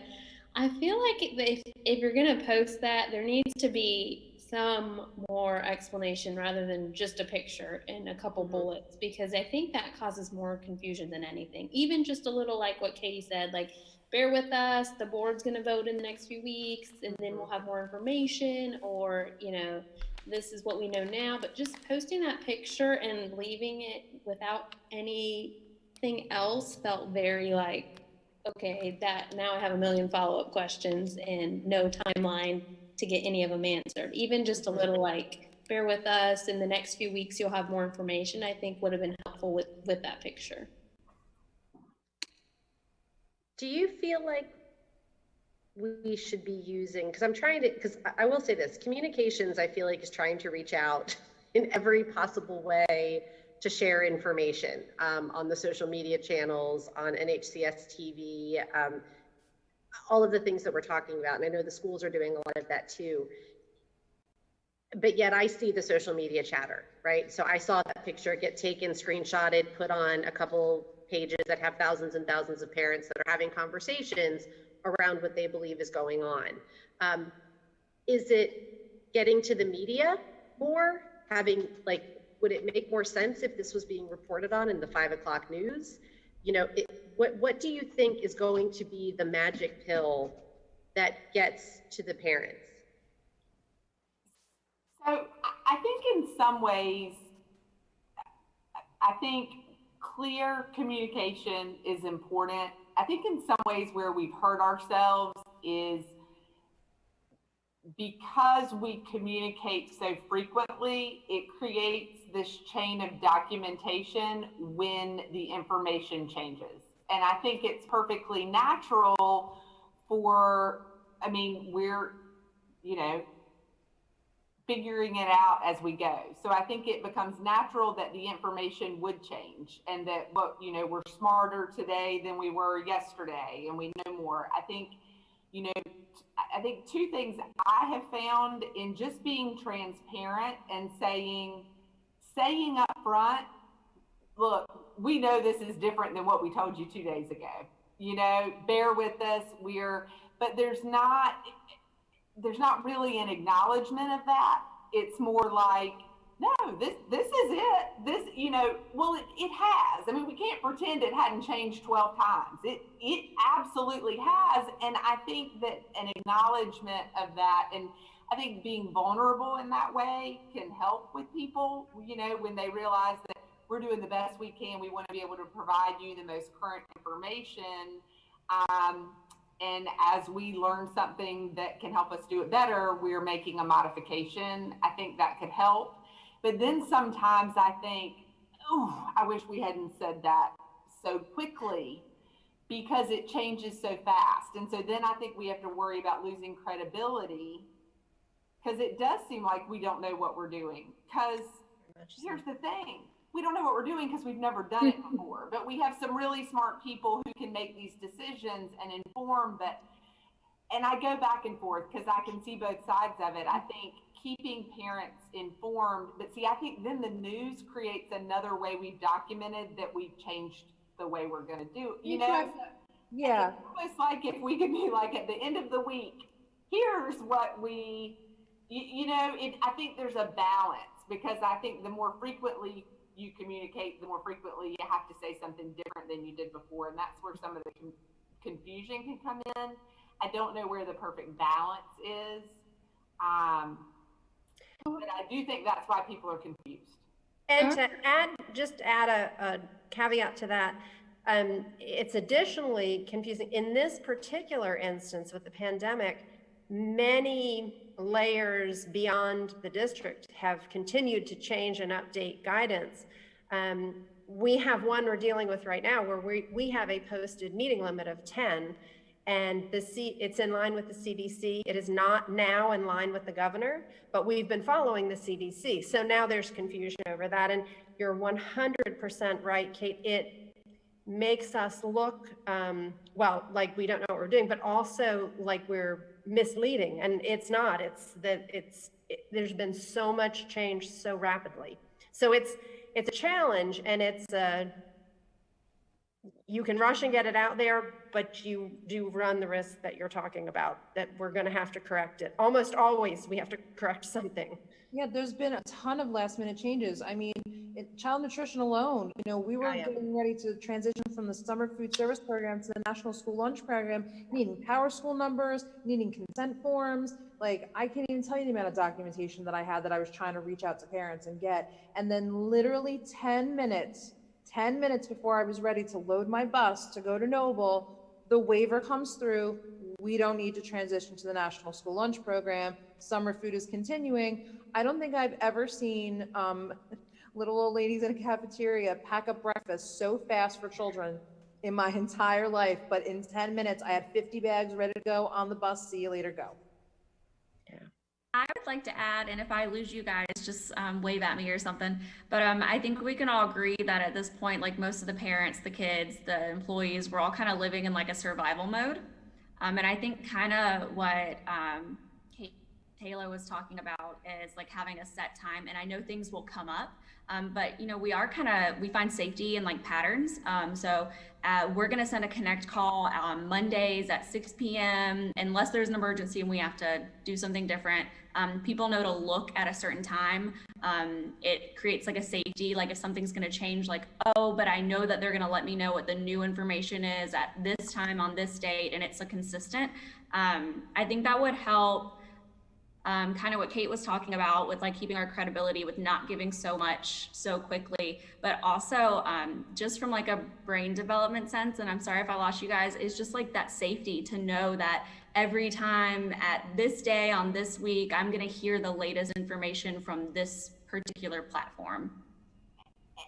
Speaker 9: I feel like if you're going to post that, there needs to be some more explanation rather than just a picture and a couple bullets, because I think that causes more confusion than anything. Even just a little, like what Katie said, like, bear with us, the board's going to vote in the next few weeks, and then we'll have more information, or, this is what we know now. But just posting that picture and leaving it without anything else felt very like, okay, that now I have a million follow-up questions and no timeline to get any of them answered. Even just a little like, bear with us, in the next few weeks you'll have more information, I think would have been helpful with that picture.
Speaker 1: Do you feel like we should be using, because I will say this, communications, I feel like, is trying to reach out in every possible way to share information on the social media channels, on NHCS TV, all of the things that we're talking about. And I know the schools are doing a lot of that too. But yet I see the social media chatter, right? So I saw that picture get taken, screenshotted, put on a couple pages that have thousands and thousands of parents that are having conversations around what they believe is going on. Is it getting to the media more? Would it make more sense if this was being reported on in the 5 o'clock news? What do you think is going to be the magic pill that gets to the parents?
Speaker 8: So I think in some ways, I think clear communication is important. I think in some ways where we've hurt ourselves is because we communicate so frequently, it creates this chain of documentation when the information changes. And I think it's perfectly natural we're, figuring it out as we go. So I think it becomes natural that the information would change, and that we're smarter today than we were yesterday, and we know more. I think two things I have found in just being transparent and saying up front, look, we know this is different than what we told you 2 days ago. Bear with us. But there's not, there's not really an acknowledgement of that. It's more like, no, this is it. This, you know, well, it has. I mean, we can't pretend it hadn't changed 12 times. It absolutely has. And I think that an acknowledgement of that, and I think being vulnerable in that way can help with people, you know, when they realize that we're doing the best we can. We want to be able to provide you the most current information. And as we learn something that can help us do it better, we're making a modification. I think that could help. But then sometimes I think, oh, I wish we hadn't said that so quickly, because it changes so fast. And so then I think we have to worry about losing credibility, because it does seem like we don't know what we're doing. Because here's the thing, we don't know what we're doing because we've never done it before. But we have some really smart people who can make these decisions and inform. But, and I go back and forth because I can see both sides of it. I think keeping parents informed, but see, I think then the news creates another way we've documented that we've changed the way we're going to do it. You know?
Speaker 3: Yeah.
Speaker 8: It's almost like if we could be like at the end of the week, here's what we, you know, I think there's a balance, because I think the more frequently you communicate, the more frequently you have to say something different than you did before. And that's where some of the confusion can come in. I don't know where the perfect balance is. But I do think that's why people are confused.
Speaker 7: And to add a caveat to that, it's additionally confusing. In this particular instance with the pandemic, many layers beyond the district have continued to change and update guidance. We have one we're dealing with right now where we have a posted meeting limit of 10, and it's in line with the CDC. It is not now in line with the governor, but we've been following the CDC. So now there's confusion over that. And you're 100% right, Kate. It makes us look, well, like we don't know what we're doing, but also like we're misleading. And it's not. It's that there's been so much change so rapidly. So it's a challenge, and you can rush and get it out there, but you do run the risk that you're talking about, that we're going to have to correct it. Almost always we have to correct something.
Speaker 3: Yeah, there's been a ton of last minute changes. I mean, child nutrition alone, you know, we were getting ready to transition from the summer food service program to the national school lunch program, needing power school numbers, needing consent forms. Like, I can't even tell you the amount of documentation that I had that I was trying to reach out to parents and get. And then literally 10 minutes before I was ready to load my bus to go to Noble, the waiver comes through. We don't need to transition to the national school lunch program. Summer food is continuing. I don't think I've ever seen little old ladies in a cafeteria pack up breakfast so fast for children in my entire life. But in 10 minutes, I had 50 bags ready to go on the bus. See you later, go.
Speaker 4: I would like to add, and if I lose you guys, just wave at me or something. But I think we can all agree that at this point, like most of the parents, the kids, the employees, we're all kind of living in like a survival mode. And I think kind of what Taylor was talking about is like having a set time. And I know things will come up, but you know, we find safety in like patterns. So we're gonna send a connect call on Mondays at 6 p.m. unless there's an emergency and we have to do something different. People know to look at a certain time. It creates like a safety, like if something's gonna change, like, oh, but I know that they're gonna let me know what the new information is at this time on this date, and it's a consistent. I think that would help. Kind of what Kate was talking about with like keeping our credibility with not giving so much so quickly, but also just from like a brain development sense, and I'm sorry if I lost you guys, is just like that safety to know that every time at this day on this week, I'm going to hear the latest information from this particular platform.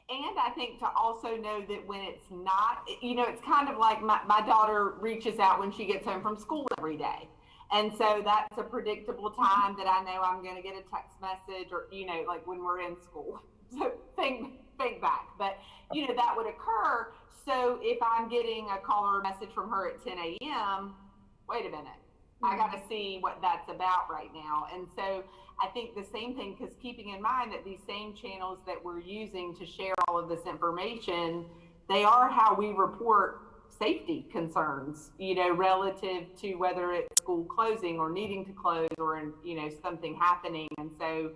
Speaker 8: And I think to also know that when it's not, you know, it's kind of like my daughter reaches out when she gets home from school every day. And so that's a predictable time that I know I'm going to get a text message, or, you know, like when we're in school. So think back. But, you know, that would occur. So if I'm getting a call or a message from her at 10 a.m., wait a minute, I got to see what that's about right now. And so I think the same thing, because keeping in mind that these same channels that we're using to share all of this information, they are how we report safety concerns, you know, relative to whether it's school closing or needing to close or, you know, something happening. And so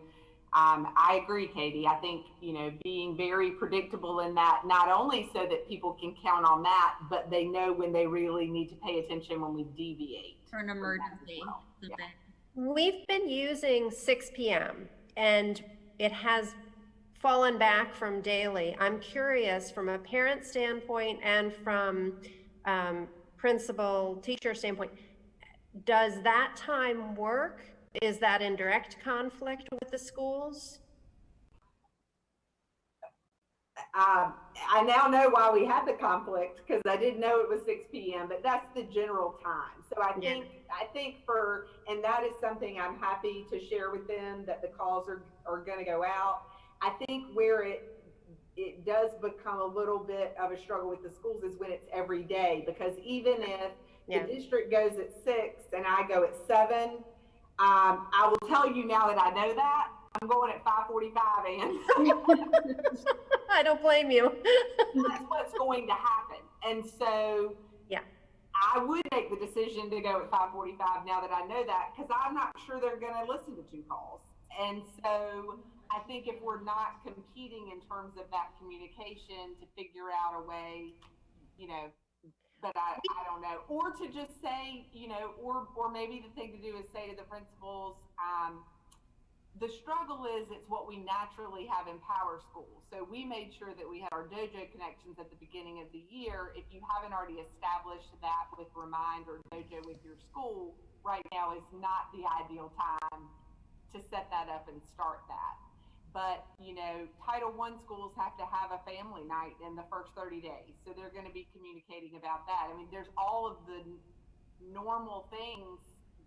Speaker 8: I agree, Katie. I think, you know, being very predictable in that, not only so that people can count on that, but they know when they really need to pay attention when we deviate.
Speaker 4: For an emergency.
Speaker 8: Well. Yeah.
Speaker 7: We've been using 6 p.m. and it has fallen back from daily. I'm curious from a parent standpoint and from principal teacher standpoint, does that time work? Is that in direct conflict with the schools?
Speaker 8: I now know why we had the conflict, because I didn't know it was 6 p.m., but that's the general time. So I think and that is something I'm happy to share with them, that the calls are going to go out. I think where it does become a little bit of a struggle with the schools is when it's every day, because even if the district goes at 6 and I go at 7, I will tell you now that I know that, I'm going at 5:45, and
Speaker 7: I don't blame you.
Speaker 8: That's what's going to happen. And so I would make the decision to go at 5:45 now that I know that, because I'm not sure they're going to listen to 2 calls. And so I think if we're not competing in terms of that communication to figure out a way, you know, but I don't know, or to just say, you know, or maybe the thing to do is say to the principals, the struggle is it's what we naturally have in power schools. So we made sure that we had our dojo connections at the beginning of the year. If you haven't already established that with Remind or dojo with your school, right now is not the ideal time to set that up and start that. But, you know, Title I schools have to have a family night in the first 30 days. So they're going to be communicating about that. I mean, there's all of the normal things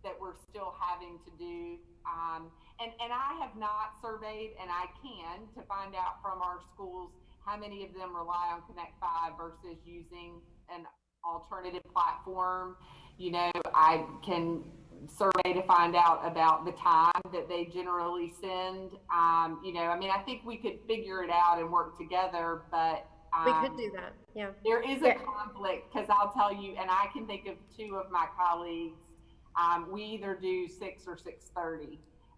Speaker 8: that we're still having to do. And I have not surveyed, and I can, to find out from our schools how many of them rely on Connect 5 versus using an alternative platform. You know, I can survey to find out about the time that they generally send. You know, I mean, I think we could figure it out and work together, but
Speaker 7: we could do that. Yeah.
Speaker 8: There is a conflict, because I'll tell you, and I can think of 2 of my colleagues, we either do 6 or 6:30.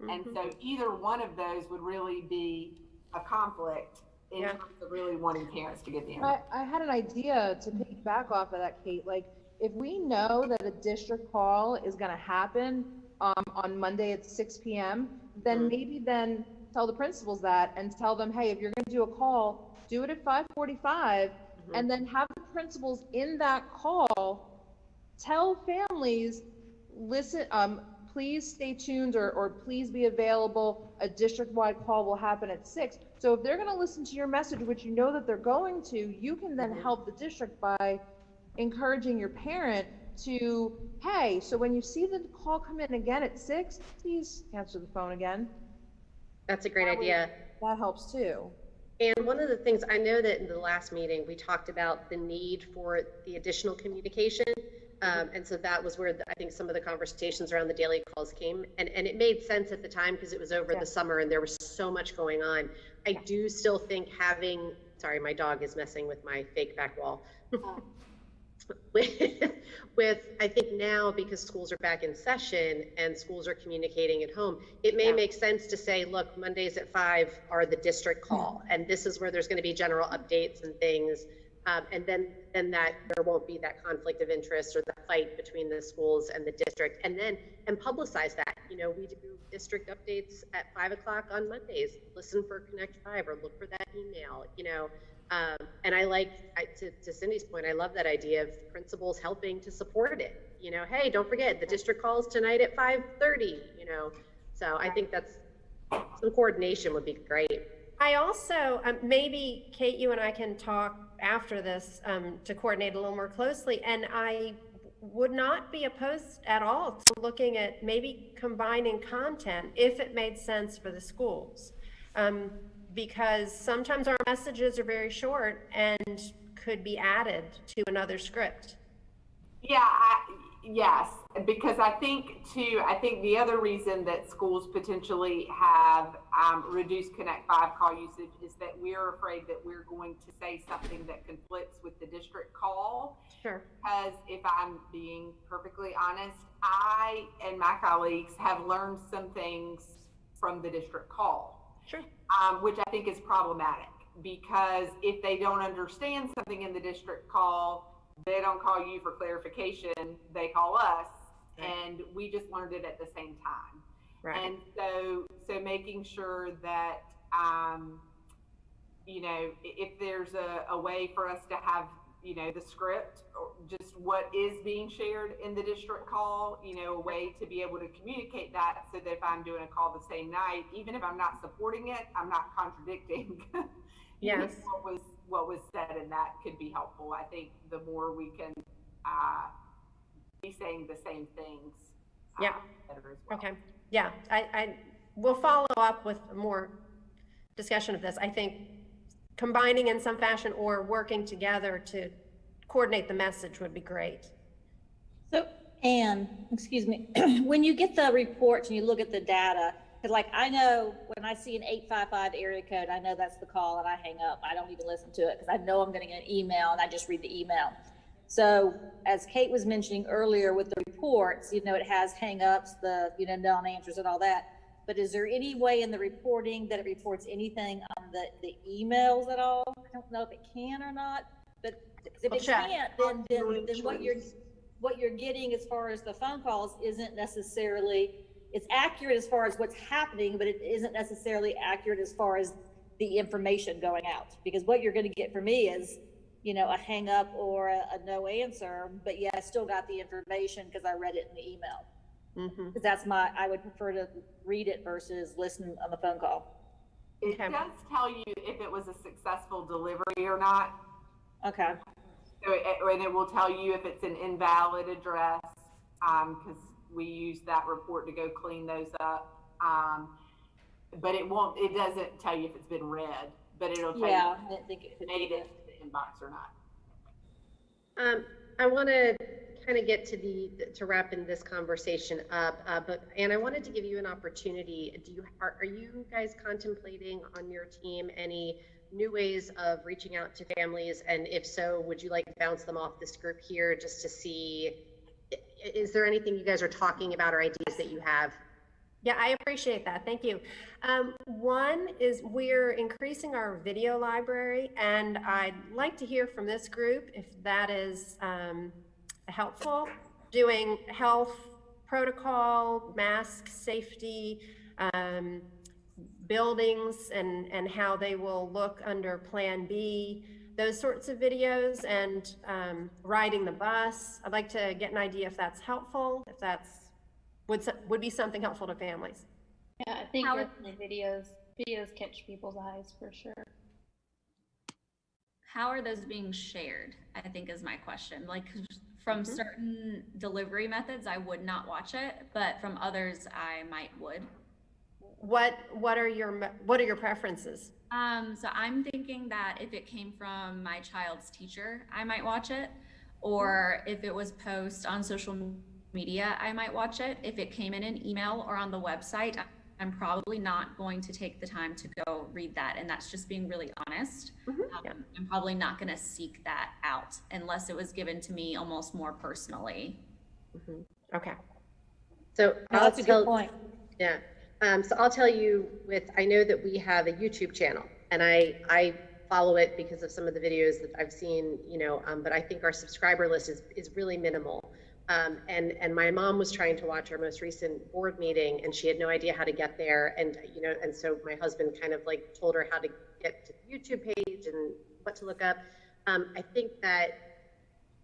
Speaker 8: And so either one of those would really be a conflict in terms of really wanting parents to get the info.
Speaker 3: I had an idea to piggyback off of that, Kate. Like, if we know that a district call is going to happen on Monday at 6 p.m., then maybe then tell the principals that and tell them, hey, if you're going to do a call, do it at 5:45, and then have the principals in that call tell families, listen, please stay tuned or please be available. A district-wide call will happen at 6. So if they're going to listen to your message, which you know that they're going to, you can then help the district by encouraging your parent to, hey, so when you see the call come in again at 6, please answer the phone again.
Speaker 1: That's a great idea.
Speaker 3: That helps too.
Speaker 1: And one of the things, I know that in the last meeting, we talked about the need for the additional communication. And so that was where I think some of the conversations around the daily calls came. And it made sense at the time because it was over the summer and there was so much going on. I do still think having, sorry, my dog is messing with my fake back wall. with I think now, because schools are back in session and schools are communicating at home, it may make sense to say, look, Mondays at 5 are the district call. And this is where there's going to be general updates and things. And then that there won't be that conflict of interest or that fight between the schools and the district, and publicize that. You know, we do district updates at 5 o'clock on Mondays. Listen for Connect 5 or look for that email. You know, and I like to Cindy's point. I love that idea of principals helping to support it. You know, hey, don't forget the district calls tonight at 5:30. You know, so I think that's some coordination would be great.
Speaker 7: I also, maybe Kate, you and I can talk after this to coordinate a little more closely. And I would not be opposed at all to looking at maybe combining content if it made sense for the schools. Because sometimes our messages are very short and could be added to another script.
Speaker 8: Yeah, Yes, because I think the other reason that schools potentially have reduced Connect 5 call usage is that we're afraid that we're going to say something that conflicts with the district call.
Speaker 7: Sure.
Speaker 8: Because if I'm being perfectly honest, I and my colleagues have learned some things from the district call.
Speaker 7: Sure.
Speaker 8: Which I think is problematic, because if they don't understand something in the district call, they don't call you for clarification, they call us, and we just learned it at the same time.
Speaker 7: Right.
Speaker 8: And so making sure that, you know, if there's a way for us to have, you know, the script, or just what is being shared in the district call, you know, a way to be able to communicate that, so that if I'm doing a call the same night, even if I'm not supporting it, I'm not contradicting.
Speaker 7: Yes.
Speaker 8: What was said, and that could be helpful. I think the more we can be saying the same things,
Speaker 7: yeah,
Speaker 8: better as well.
Speaker 7: Okay, yeah, I will follow up with more discussion of this. I think combining in some fashion or working together to coordinate the message would be great.
Speaker 11: So, Anne, excuse me, when you get the reports and you look at the data, because like I know when I see an 855 area code, I know that's the call and I hang up. I don't even listen to it because I know I'm going to get an email and I just read the email. So as Kate was mentioning earlier with the reports, you know, it has hang-ups, the, you know, non-answers and all that. But is there any way in the reporting that it reports anything on the emails at all? I don't know if it can or not, but if it can't, then what you're getting as far as the phone calls isn't necessarily, it's accurate as far as what's happening, but it isn't necessarily accurate as far as the information going out. Because what you're going to get from me is, you know, a hang up or a no answer, but yeah, I still got the information because I read it in the email. Because that's I would prefer to read it versus listen on the phone call.
Speaker 8: It does tell you if it was a successful delivery or not.
Speaker 11: Okay.
Speaker 8: So and it will tell you if it's an invalid address, because we use that report to go clean those up. But it doesn't tell you if it's been read, but it'll tell you if it made it to the inbox or not.
Speaker 1: I want to kind of get to wrapping this conversation up, and I wanted to give you an opportunity. Are you guys contemplating on your team any new ways of reaching out to families? And if so, would you like to bounce them off this group here just to see, is there anything you guys are talking about or ideas that you have?
Speaker 7: Yeah, I appreciate that. Thank you. One is we're increasing our video library, and I'd like to hear from this group if that is helpful. Doing health protocol, mask safety, buildings and how they will look under Plan B, those sorts of videos, and riding the bus. I'd like to get an idea if that's helpful, if that's would be something helpful to families.
Speaker 17: Yeah, I think definitely videos catch people's eyes for sure.
Speaker 4: How are those being shared, I think is my question. Like from certain delivery methods, I would not watch it, but from others, I would.
Speaker 7: What are your preferences?
Speaker 4: So I'm thinking that if it came from my child's teacher, I might watch it, or if it was posted on social media, I might watch it. If it came in an email or on the website, I'm probably not going to take the time to go read that, and that's just being really honest. I'm probably not going to seek that out unless it was given to me almost more personally.
Speaker 7: Okay.
Speaker 1: So
Speaker 11: that's a good point.
Speaker 1: Yeah. So I'll tell you I know that we have a YouTube channel, and I follow it because of some of the videos that I've seen, you know, but I think our subscriber list is really minimal. And my mom was trying to watch our most recent board meeting, and she had no idea how to get there. And, you know, and so my husband kind of like told her how to get to the YouTube page and what to look up. I think that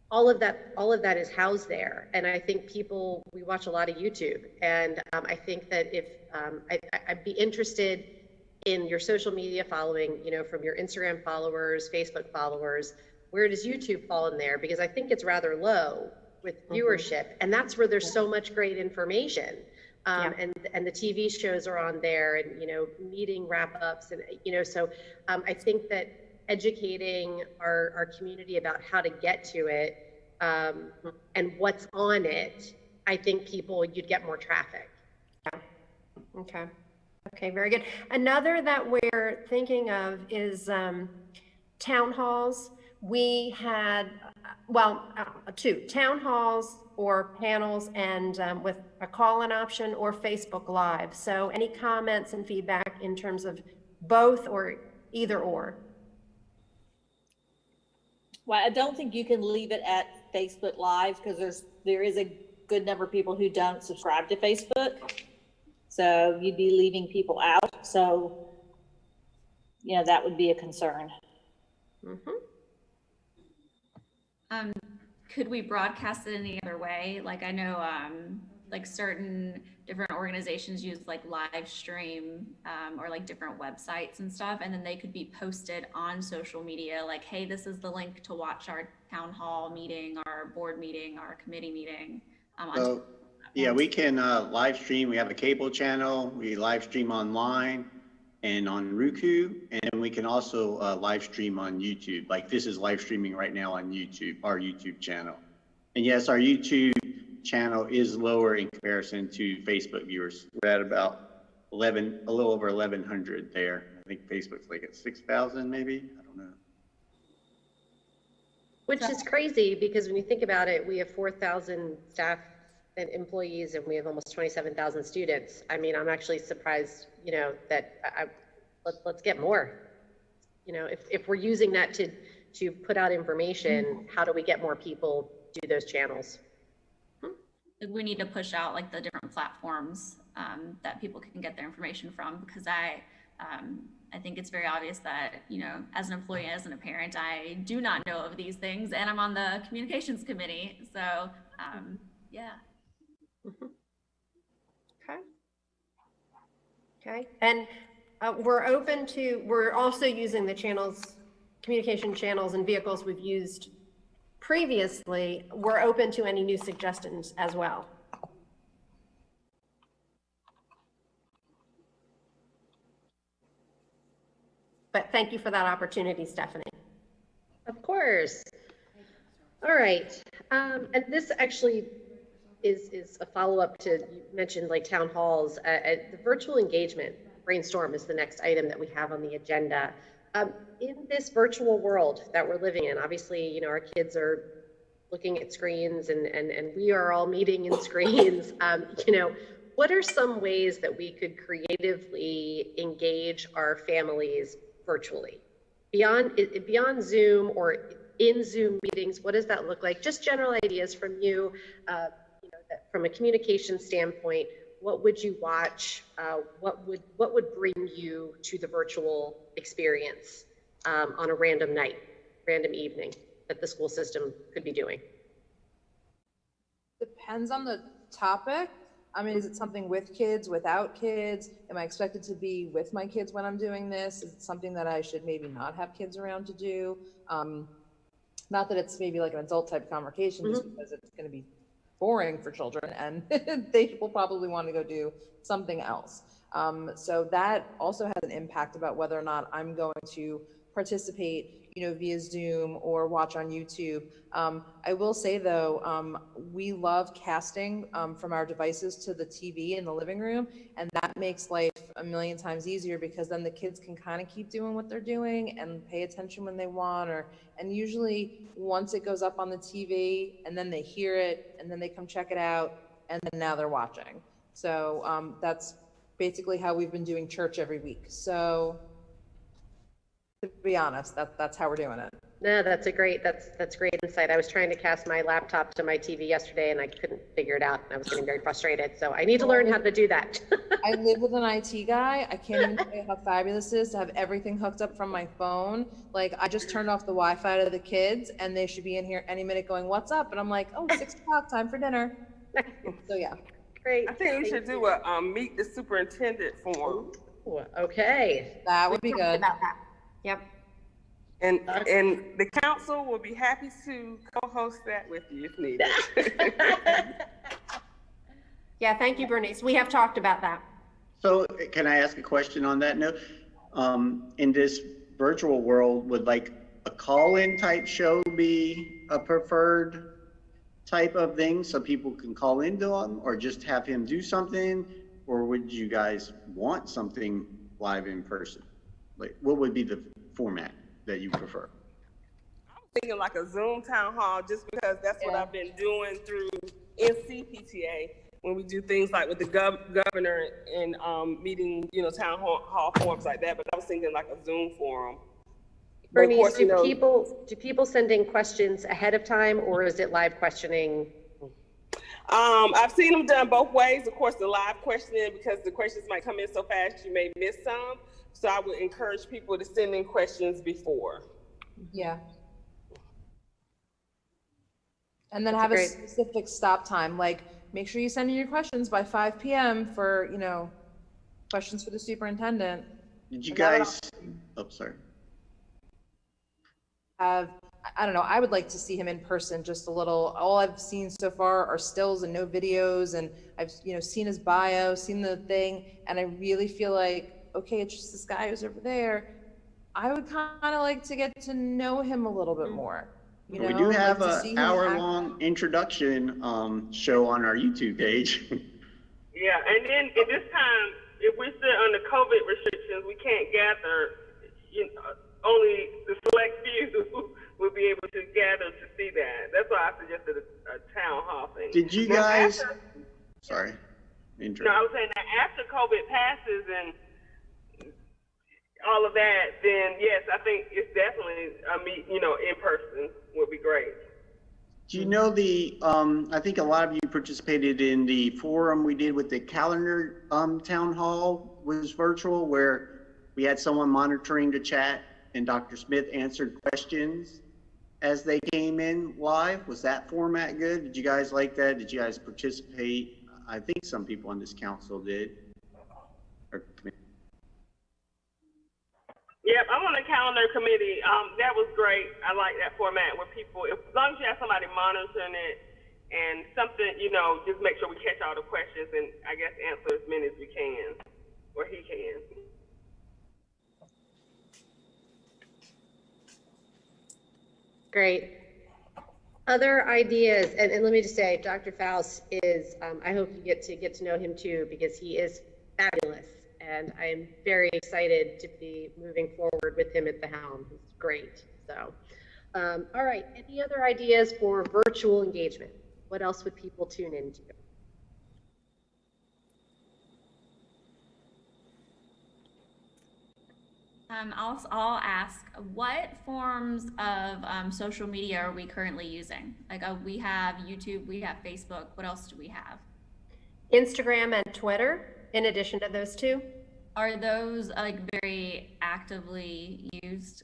Speaker 1: all of that is housed there. And I think we watch a lot of YouTube. And I think that if I'd be interested in your social media following, you know, from your Instagram followers, Facebook followers, where does YouTube fall in there? Because I think it's rather low with viewership, and that's where there's so much great information. And the TV shows are on there, and, you know, meeting wrap-ups, and, you know, so I think that educating our community about how to get to it and what's on it, I think you'd get more traffic.
Speaker 7: Yeah. Okay. Okay, very good. Another that we're thinking of is town halls. We had, two town halls or panels, and with a call-in option or Facebook Live. So any comments and feedback in terms of both or either or?
Speaker 11: Well, I don't think you can leave it at Facebook Live because there is a good number of people who don't subscribe to Facebook. So you'd be leaving people out. So, that would be a concern.
Speaker 4: Could we broadcast it any other way? Like I know, like certain different organizations use like live stream or like different websites and stuff, and then they could be posted on social media. Like, hey, this is the link to watch our town hall meeting, our board meeting, our committee meeting.
Speaker 6: Yeah, we can live stream. We have a cable channel. We live stream online and on Roku, and we can also live stream on YouTube. Like this is live streaming right now on YouTube, our YouTube channel. And yes, our YouTube channel is lower in comparison to Facebook viewers. We're at about a little over 1,100 there. I think Facebook's like at 6,000 maybe, I don't know.
Speaker 1: Which is crazy because when you think about it, we have 4,000 staff and employees, and we have almost 27,000 students. I mean, I'm actually surprised, that let's get more. If we're using that to put out information, how do we get more people do those channels?
Speaker 4: We need to push out like the different platforms that people can get their information from, because I think it's very obvious that, as an employee, as a parent, I do not know of these things, and I'm on the communications committee. So, yeah.
Speaker 7: Okay. And we're also using the communication channels and vehicles we've used previously. We're open to any new suggestions as well. But thank you for that opportunity, Stephanie.
Speaker 1: Of course. All right. And this actually is a follow-up to, you mentioned like town halls. The virtual engagement, Brainstorm, is the next item that we have on the agenda. In this virtual world that we're living in, obviously, our kids are looking at screens and we are all meeting in screens. What are some ways that we could creatively engage our families virtually? Beyond Zoom or in Zoom meetings, what does that look like? Just general ideas from you, from a communication standpoint. What would you watch? What would bring you to the virtual experience on a random night, random evening that the school system could be doing?
Speaker 3: Depends on the topic. I mean, is it something with kids, without kids? Am I expected to be with my kids when I'm doing this? Is it something that I should maybe not have kids around to do? Not that it's maybe like an adult type conversation, just because it's going to be boring for children and they will probably want to go do something else. So that also has an impact about whether or not I'm going to participate, via Zoom or watch on YouTube. I will say though, we love casting from our devices to the TV in the living room, and that makes life a million times easier because then the kids can kind of keep doing what they're doing and pay attention when they want, and usually once it goes up on the TV and then they hear it and then they come check it out and then now they're watching. So that's basically how we've been doing church every week. So to be honest, that's how we're doing it.
Speaker 1: No, that's great insight. I was trying to cast my laptop to my TV yesterday and I couldn't figure it out, and I was getting very frustrated. So I need to learn how to do that.
Speaker 3: I live with an IT guy. I can't even tell you how fabulous it is to have everything hooked up from my phone. Like, I just turned off the Wi-Fi to the kids and they should be in here any minute going, "What's up?" And I'm like, "Oh, 6 o'clock, time for dinner." So yeah.
Speaker 1: Great.
Speaker 12: I think we should do a meet the superintendent form.
Speaker 1: Ooh, okay.
Speaker 3: That would be good.
Speaker 7: About that. Yep.
Speaker 12: And the council will be happy to co-host that with you if needed.
Speaker 7: Yeah, thank you, Bernice. We have talked about that.
Speaker 6: So can I ask a question on that note? In this virtual world, would like a call-in type show be a preferred type of thing so people can call into them, or just have him do something? Or would you guys want something live in person? Like, what would be the format that you prefer?
Speaker 12: Thinking like a Zoom town hall, just because that's what I've been doing through NCPTA when we do things like with the governor and meeting, town hall forums like that. But I was thinking like a Zoom forum.
Speaker 1: Bernice, course, do people send in questions ahead of time, or is it live questioning?
Speaker 12: I've seen them done both ways. Of course, the live questioning, because the questions might come in so fast you may miss some. So I would encourage people to send in questions before.
Speaker 3: Yeah. And then have a specific stop time. Like, make sure you send in your questions by 5 p.m. for, questions for the superintendent.
Speaker 6: Did you guys, sorry.
Speaker 3: I don't know, I would like to see him in person just a little. All I've seen so far are stills and no videos, and I've seen his bio, seen the thing, and I really feel like, okay, it's just this guy who's over there. I would kind of like to get to know him a little bit more.
Speaker 6: We do have an hour-long introduction show on our YouTube page.
Speaker 12: Yeah, and then at this time, if we're still under COVID restrictions, we can't gather. Only the select few will be able to gather to see that. That's why I suggested a town hall thing.
Speaker 6: Did you guys? Sorry.
Speaker 12: No, I was saying that after COVID passes and all of that, then yes, I think it's definitely in person would be great.
Speaker 6: Do you know I think a lot of you participated in the forum we did with the calendar town hall was virtual, where we had someone monitoring the chat and Dr. Smith answered questions as they came in live. Was that format good? Did you guys like that? Did you guys participate? I think some people on this council did.
Speaker 12: Yep, I'm on the calendar committee. That was great. I like that format where people, as long as you have somebody monitoring it and something, just make sure we catch all the questions and I guess answer as many as we can, or he can.
Speaker 1: Great. Other ideas, and let me just say, Dr. Faust is, I hope you get to know him too, because he is fabulous. And I am very excited to be moving forward with him at the helm. He's great. So, all right. Any other ideas for virtual engagement? What else would people tune into?
Speaker 4: I'll ask, what forms of social media are we currently using? Like, we have YouTube, we have Facebook. What else do we have?
Speaker 7: Instagram and Twitter, in addition to those two.
Speaker 4: Are those very actively used?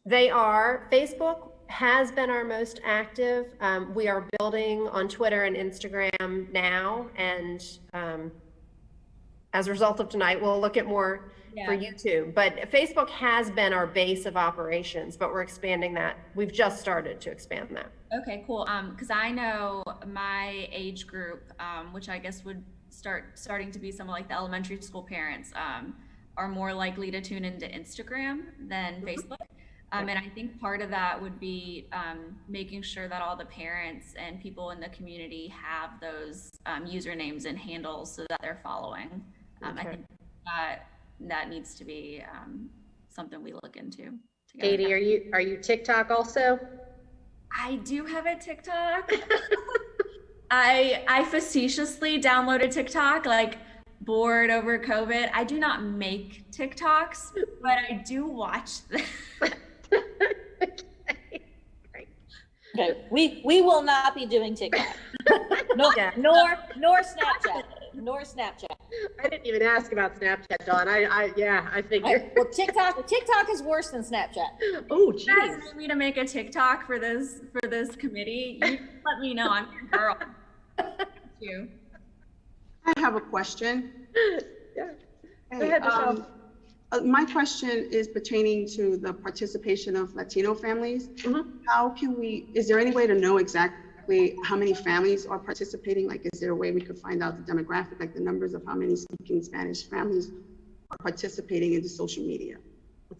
Speaker 7: They are. Facebook has been our most active. We are building on Twitter and Instagram now, and as a result of tonight, we'll look at more for YouTube. But Facebook has been our base of operations, but we're expanding that. We've just started to expand that.
Speaker 4: Okay, cool. Because I know my age group, which I guess would starting to be some of the elementary school parents, are more likely to tune into Instagram than Facebook. And I think part of that would be making sure that all the parents and people in the community have those usernames and handles so that they're following. I think that needs to be something we look into together.
Speaker 1: Katie, are you TikTok also?
Speaker 4: I do have a TikTok. I facetiously downloaded TikTok, bored over COVID. I do not make TikToks, but I do watch them.
Speaker 11: Okay, we will not be doing TikTok. Nor Snapchat. Nor Snapchat.
Speaker 1: I didn't even ask about Snapchat, Dawn. I figured.
Speaker 11: Well, TikTok is worse than Snapchat.
Speaker 1: Oh, geez.
Speaker 4: You guys need me to make a TikTok for this committee. You let me know. I'm your girl. Thank you.
Speaker 5: I have a question.
Speaker 1: Yeah.
Speaker 5: Hey,
Speaker 1: Go ahead, Michelle.
Speaker 5: My question is pertaining to the participation of Latino families. Mm-hmm. Is there any way to know exactly how many families are participating? Is there a way we could find out the demographic, the numbers of how many speaking Spanish families are participating in the social media?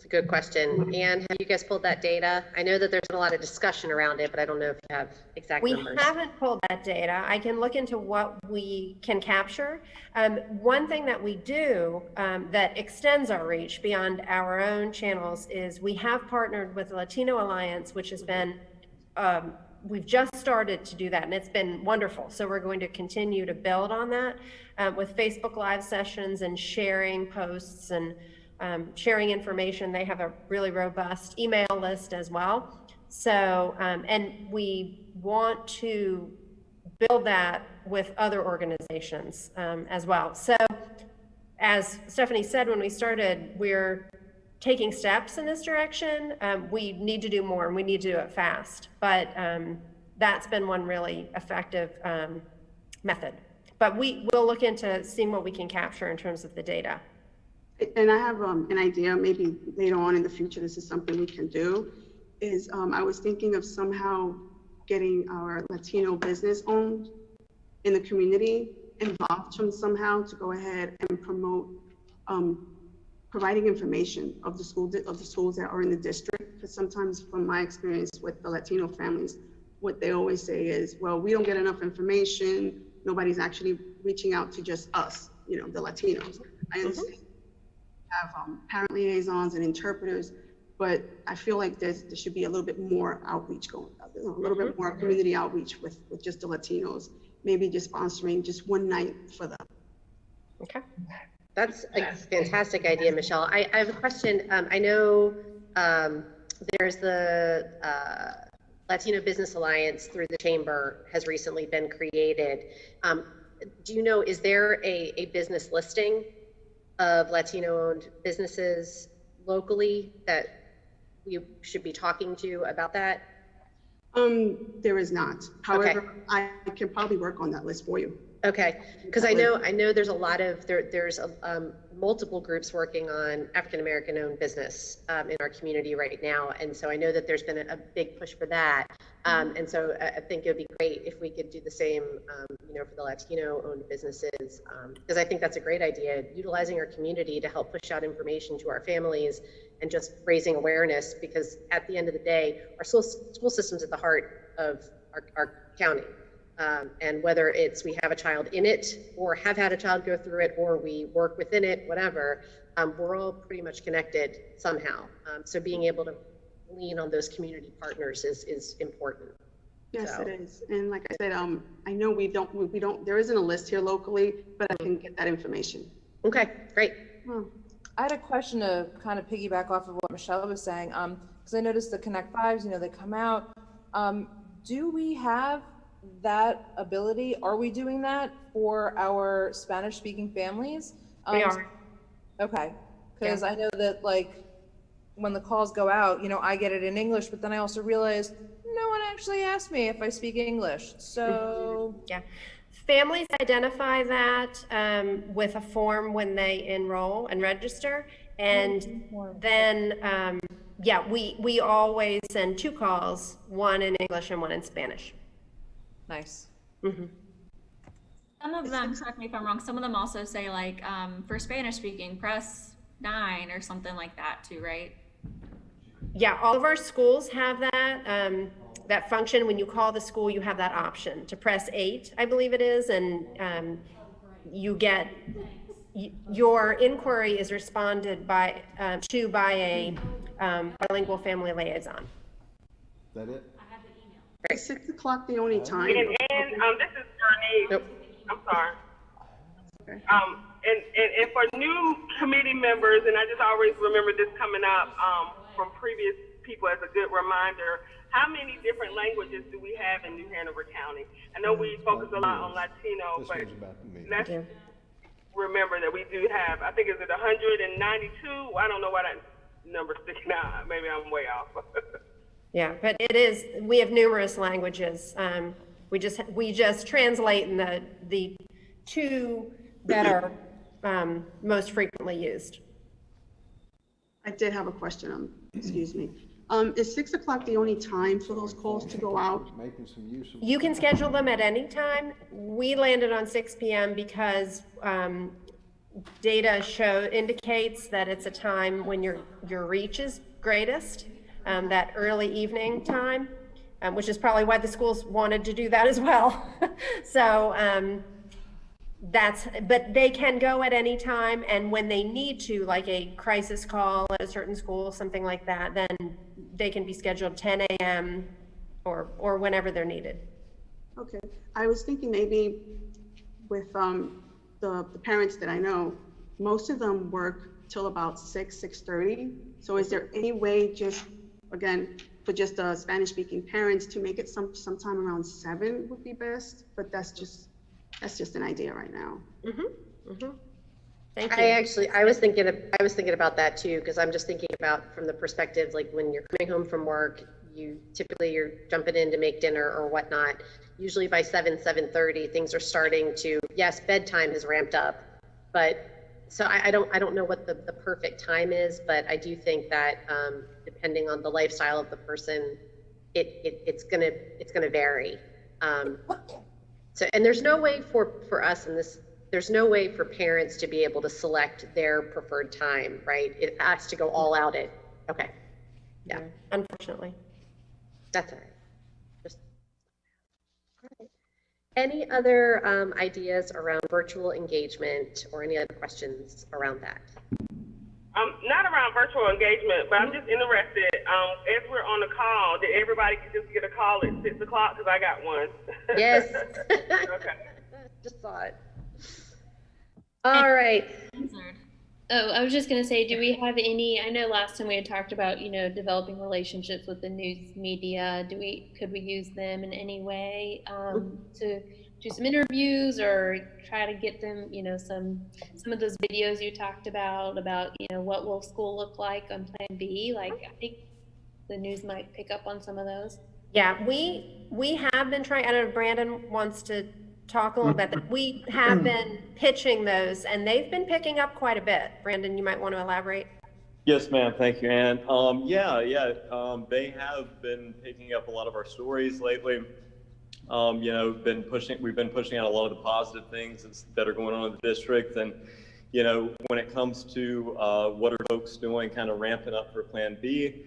Speaker 1: It's a good question. Anne, have you guys pulled that data? I know that there's been a lot of discussion around it, but I don't know if you have exact numbers.
Speaker 7: We haven't pulled that data. I can look into what we can capture. One thing that we do that extends our reach beyond our own channels is we have partnered with the Latino Alliance, which has been, we've just started to do that, and it's been wonderful. So we're going to continue to build on that with Facebook Live sessions and sharing posts and sharing information. They have a really robust email list as well. So, and we want to build that with other organizations as well. So, as Stephanie said when we started, we're taking steps in this direction. We need to do more, and we need to do it fast. But that's been one really effective method. But we will look into seeing what we can capture in terms of the data.
Speaker 5: And I have an idea, maybe later on in the future, this is something we can do, is I was thinking of somehow getting our Latino business owned in the community involved somehow to go ahead and promote providing information of the schools that are in the district. Because sometimes from my experience with the Latino families, what they always say is, well, we don't get enough information. Nobody's actually reaching out to just us, you know, the Latinos. I understand. Have parent liaisons and interpreters, but I feel like there should be a little bit more outreach going on, a little bit more community outreach with just the Latinos, maybe just sponsoring just one night for them.
Speaker 1: Okay, that's a fantastic idea, Michelle. I have a question. I know there's the Latino Business Alliance through the Chamber has recently been created. Do you know, is there a business listing of Latino-owned businesses locally that we should be talking to about that?
Speaker 5: There is not. However,
Speaker 1: Okay.
Speaker 5: I can probably work on that list for you.
Speaker 1: Okay, because I know there's a lot of there's multiple groups working on African American owned business in our community right now, and so I know that there's been a big push for that, and so I think it would be great if we could do the same, you know, for the Latino owned businesses, because I think that's a great idea, utilizing our community to help push out information to our families and just raising awareness, because at the end of the day, our school system's at the heart of our county. And whether it's we have a child in it or have had a child go through it or we work within it, whatever, we're all pretty much connected somehow. So being able to lean on those community partners is important.
Speaker 5: Yes, it is. And like I said, I know we don't, there isn't a list here locally, but I can get that information.
Speaker 1: Okay, great.
Speaker 3: I had a question to kind of piggyback off of what Michelle was saying, because I noticed the Connect Fives, you know, they come out. Do we have that ability? Are we doing that for our Spanish speaking families?
Speaker 7: We are.
Speaker 3: Okay, because I know that like when the calls go out, you know, I get it in English, but then I also realize no one actually asked me if I speak English. So
Speaker 7: yeah, families identify that with a form when they enroll and register, and then yeah, we always send 2 calls, one in English and one in Spanish.
Speaker 3: Nice.
Speaker 4: Some of them, correct me if I'm wrong, some of them also say like, for Spanish speaking, press 9 or something like that too, right?
Speaker 7: Yeah, all of our schools have that, that function. When you call the school, you have that option to press 8, I believe it is, and you get, your inquiry is responded to by a bilingual family liaison.
Speaker 15: Is that it?
Speaker 5: Is 6 o'clock the only time?
Speaker 12: And this is Bernice.
Speaker 1: Nope.
Speaker 12: I'm sorry. And for new committee members, and I just always remember this coming up from previous people as a good reminder, how many different languages do we have in New Hanover County? I know we focus a lot on Latino, but let's remember that we do have, I think, is it 192? I don't know why that number's sticking out. Maybe I'm way off.
Speaker 7: Yeah, but it is, we have numerous languages. We just translate in the 2 that are most frequently used.
Speaker 5: I did have a question, excuse me. Is 6 o'clock the only time for those calls to go out?
Speaker 15: Making some use of.
Speaker 7: You can schedule them at any time. We landed on 6 p.m. because data indicates that it's a time when your reach is greatest, that early evening time, which is probably why the schools wanted to do that as well. So but they can go at any time, and when they need to, like a crisis call at a certain school, something like that, then they can be scheduled 10 a.m. or whenever they're needed.
Speaker 5: Okay, I was thinking maybe with the parents that I know, most of them work till about 6:30. So is there any way, just again, for just the Spanish-speaking parents, to make it sometime around 7 would be best? But that's just an idea right now.
Speaker 1: Thank you. I was thinking about that too, because I'm just thinking about from the perspective, like when you're coming home from work, you're jumping in to make dinner or whatnot. Usually by 7:30, things are starting to, yes, bedtime has ramped up, but so I don't know what the perfect time is, but I do think that depending on the lifestyle of the person, it's gonna vary. So, and there's no way for us in this, there's no way for parents to be able to select their preferred time, right? It has to go all out at, okay. Yeah.
Speaker 7: Unfortunately.
Speaker 1: That's all right. All right. Any other ideas around virtual engagement or any other questions around that?
Speaker 12: Not around virtual engagement, but I'm just interested, as we're on the call, did everybody just get a call at 6 o'clock? Because I got one.
Speaker 1: Yes.
Speaker 12: Okay.
Speaker 1: Just saw it. All right.
Speaker 17: Oh, I was just going to say, do we have any, I know last time we had talked about, developing relationships with the news media. Could we use them in any way to do some interviews or try to get them, some of those videos you talked about, what will school look like on Plan B? Like, I think the news might pick up on some of those.
Speaker 7: Yeah, we have been trying, I don't know if Brandon wants to talk a little bit, but we have been pitching those and they've been picking up quite a bit. Brandon, you might want to elaborate.
Speaker 13: Yes, ma'am. Thank you, Ann. They have been picking up a lot of our stories lately. We've been pushing out a lot of the positive things that are going on in the district. And, when it comes to what are folks doing, kind of ramping up for Plan B,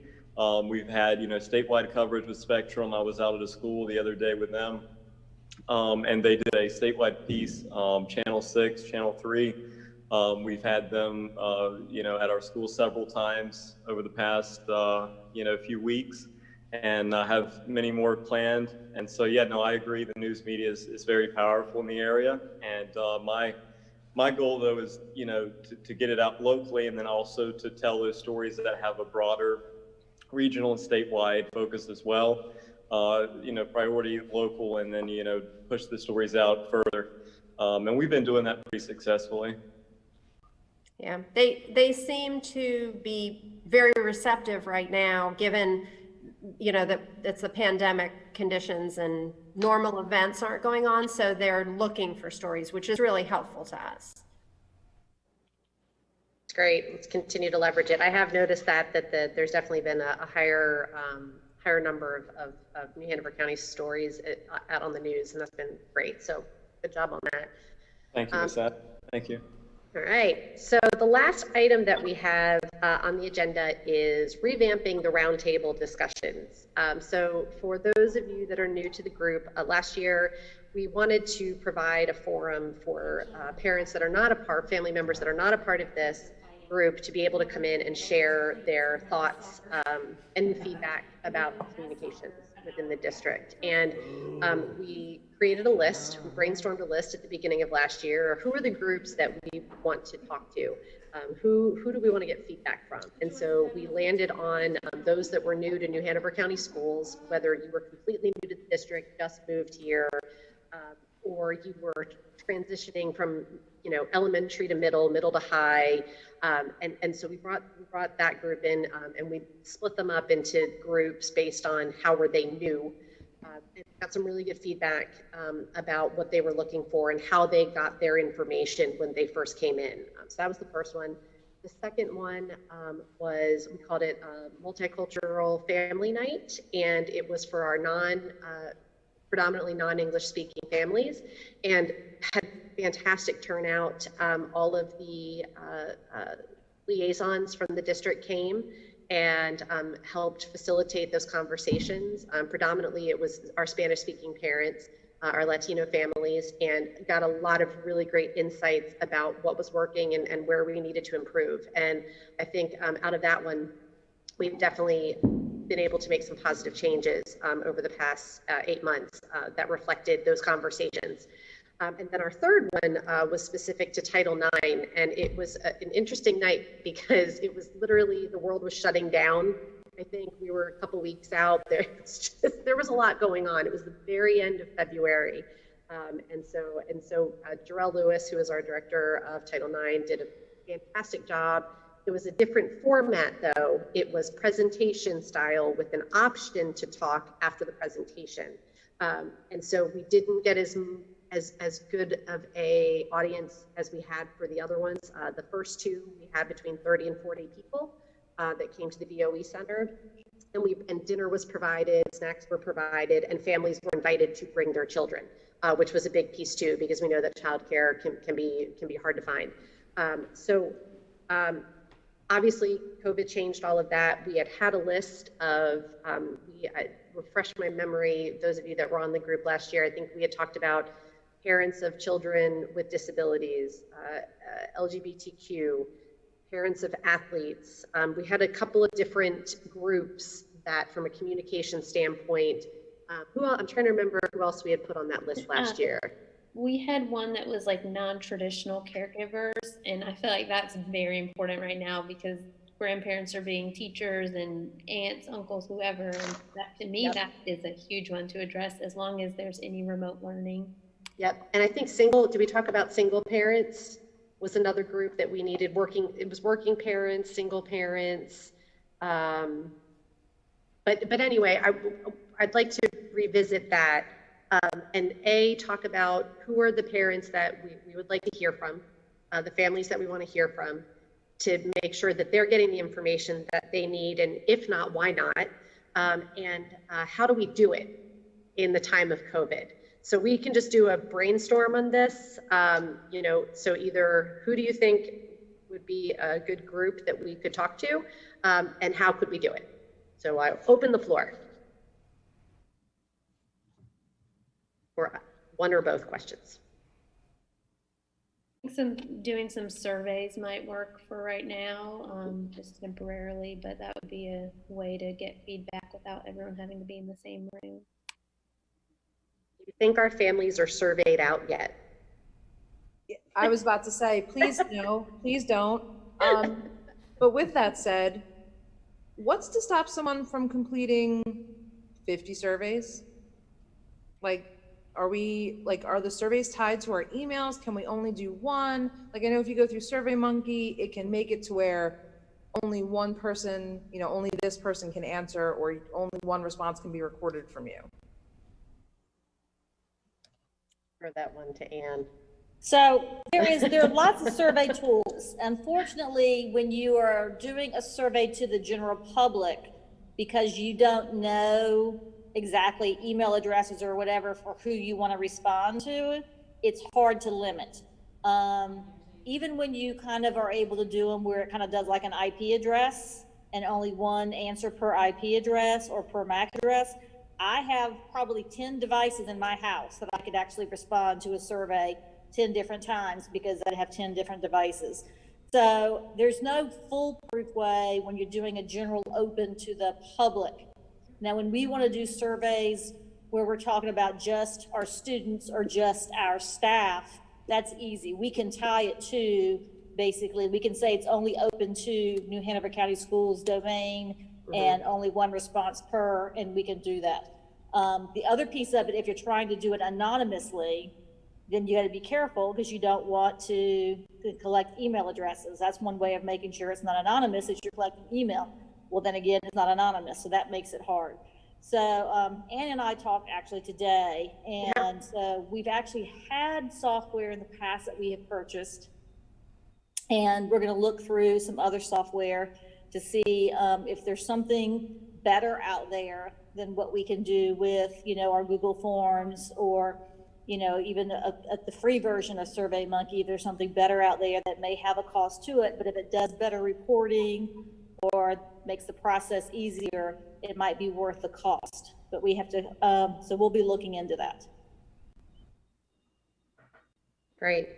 Speaker 13: we've had, statewide coverage with Spectrum. I was out at a school the other day with them. And they did a statewide piece, Channel 6, Channel 3. We've had them, at our school several times over the past, few weeks, and have many more planned. And so, I agree. The news media is very powerful in the area. And my goal, though, is, to get it out locally, and then also to tell those stories that have a broader regional and statewide focus as well. Priority local, and then, push the stories out further. And we've been doing that pretty successfully.
Speaker 7: Yeah, they seem to be very receptive right now, given, that it's the pandemic conditions and normal events aren't going on. So they're looking for stories, which is really helpful to us.
Speaker 1: Great. Let's continue to leverage it. I have noticed that there's definitely been a higher number of New Hanover County stories out on the news, and that's been great. So good job on that.
Speaker 13: Thank you, Ms. Ad. Thank you.
Speaker 1: All right. So the last item that we have on the agenda is revamping the roundtable discussions. So for those of you that are new to the group, last year we wanted to provide a forum for parents that are not a part, family members that are not a part of this group, to be able to come in and share their thoughts and feedback about communications within the district. And we created a list, we brainstormed a list at the beginning of last year of who are the groups that we want to talk to, who do we want to get feedback from. And so we landed on those that were new to New Hanover County Schools, whether you were completely new to the district, just moved here, or you were transitioning from elementary to middle to high, and so we brought that group in, and we split them up into groups based on how were they new. And got some really good feedback about what they were looking for and how they got their information when they first came in. So that was the first one. The second one was, we called it Multicultural Family Night, and it was for our predominantly non-English speaking families, and had fantastic turnout. All of the liaisons from the district came and helped facilitate those conversations. Predominantly, it was our Spanish-speaking parents, our Latino families, and got a lot of really great insights about what was working and where we needed to improve. And I think out of that one, we've definitely been able to make some positive changes over the past 8 months that reflected those conversations. And then our third one was specific to Title IX, and it was an interesting night because it was literally the world was shutting down. I think we were a couple weeks out. There was a lot going on. It was the very end of February, and so Jarrell Lewis, who is our director of Title IX, did a fantastic job. It was a different format, though. It was presentation style with an option to talk after the presentation, and so we didn't get as good of a audience as we had for the other ones. The first two, we had between 30 and 40 people that came to the B.O.E. Center, and dinner was provided, snacks were provided, and families were invited to bring their children, which was a big piece too, because we know that childcare can be hard to find. Obviously, COVID changed all of that. We had a list of, I refresh my memory, those of you that were on the group last year, I think we had talked about parents of children with disabilities, LGBTQ, parents of athletes. We had a couple of different groups that from a communication standpoint, I'm trying to remember who else we had put on that list last year.
Speaker 17: We had one that was like non-traditional caregivers, and I feel like that's very important right now because grandparents are being teachers and aunts, uncles, whoever, and that, to me, that is a huge one to address as long as there's any remote learning.
Speaker 1: Yep, and I think did we talk about single parents was another group that we needed it was working parents, single parents. But anyway, I'd like to revisit that and talk about who are the parents that we would like to hear from, the families that we want to hear from, to make sure that they're getting the information that they need, and if not, why not? And how do we do it in the time of COVID? So we can just do a brainstorm on this, so either who do you think would be a good group that we could talk to, and how could we do it? So I'll open the floor for one or both questions.
Speaker 17: I think doing some surveys might work for right now, just temporarily, but that would be a way to get feedback without everyone having to be in the same room.
Speaker 1: Do you think our families are surveyed out yet?
Speaker 3: I was about to say, please no, please don't. But with that said, what's to stop someone from completing 50 surveys? Are the surveys tied to our emails? Can we only do one? I know if you go through SurveyMonkey, it can make it to where only one person, only this person can answer, or only one response can be recorded from you.
Speaker 1: For that one to Anne.
Speaker 11: So there are lots of survey tools. Unfortunately, when you are doing a survey to the general public, because you don't know exactly email addresses or whatever for who you want to respond to, it's hard to limit. Even when you kind of are able to do them where it kind of does like an IP address and only one answer per IP address or per MAC address, I have probably 10 devices in my house that I could actually respond to a survey 10 different times because I have 10 different devices. So there's no foolproof way when you're doing a general open to the public. Now, when we want to do surveys where we're talking about just our students or just our staff, that's easy. We can tie it to, basically, we can say it's only open to New Hanover County Schools domain and only one response per, and we can do that. The other piece of it, if you're trying to do it anonymously, then you got to be careful because you don't want to collect email addresses. That's one way of making sure it's not anonymous is you're collecting email. Well, then again, it's not anonymous, so that makes it hard. So Ann and I talked actually today, and we've actually had software in the past that we have purchased, and we're going to look through some other software to see if there's something better out there than what we can do with, our Google Forms or even at the free version of SurveyMonkey, there's something better out there that may have a cost to it, but if it does better reporting or makes the process easier, it might be worth the cost. But we have to, so we'll be looking into that.
Speaker 1: Great.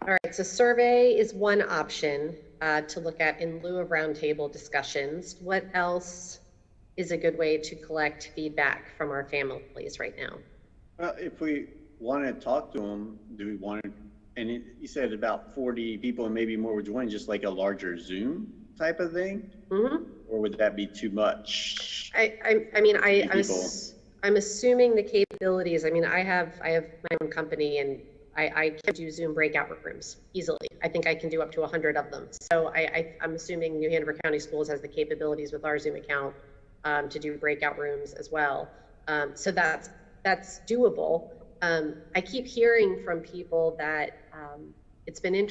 Speaker 1: All right, so survey is one option to look at in lieu of roundtable discussions. What else is a good way to collect feedback from our families right now?
Speaker 6: If we want to talk to them, do we want to, and you said about 40 people and maybe more would join, just like a larger Zoom type of thing? Mm-hmm. Or would that be too much?
Speaker 1: I'm assuming the capabilities. I mean, I have my own company, and I can do Zoom breakout rooms easily. I think I can do up to 100 of them. So I'm assuming New Hanover County Schools has the capabilities with our Zoom account to do breakout rooms as well. So that's doable. I keep hearing from people that it's been an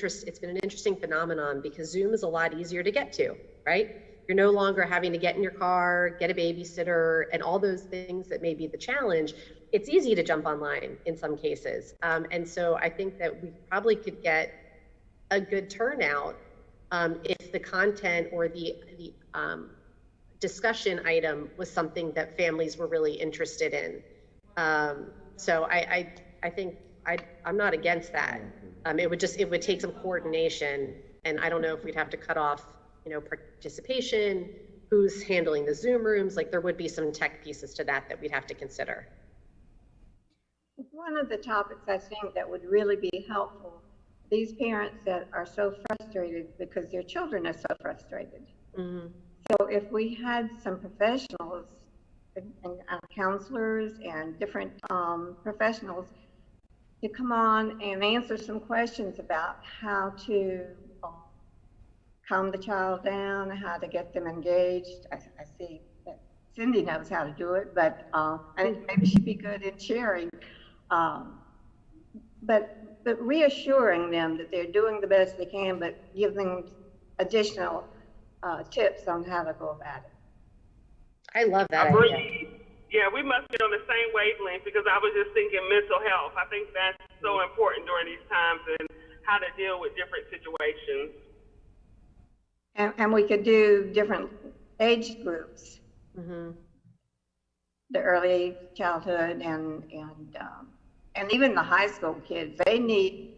Speaker 1: interesting phenomenon because Zoom is a lot easier to get to, right? You're no longer having to get in your car, get a babysitter, and all those things that may be the challenge. It's easy to jump online in some cases. And so I think that we probably could get a good turnout if the content or the discussion item was something that families were really interested in. So I think I'm not against that. It would take some coordination, and I don't know if we'd have to cut off, participation, who's handling the Zoom rooms. Like there would be some tech pieces to that we'd have to consider.
Speaker 2: One of the topics I think that would really be helpful, these parents that are so frustrated because their children are so frustrated. Mm-hmm. So if we had some professionals and counselors and different professionals to come on and answer some questions about how to calm the child down, how to get them engaged. I see that Cindy knows how to do it, but I think maybe she'd be good at sharing. But reassuring them that they're doing the best they can, but giving additional tips on how to go about it.
Speaker 1: I love that idea.
Speaker 12: Yeah, we must be on the same wavelength because I was just thinking mental health. I think that's so important during these times and how to deal with different situations.
Speaker 2: And we could do different age groups. Mm-hmm. The early childhood and even the high school kids, they need.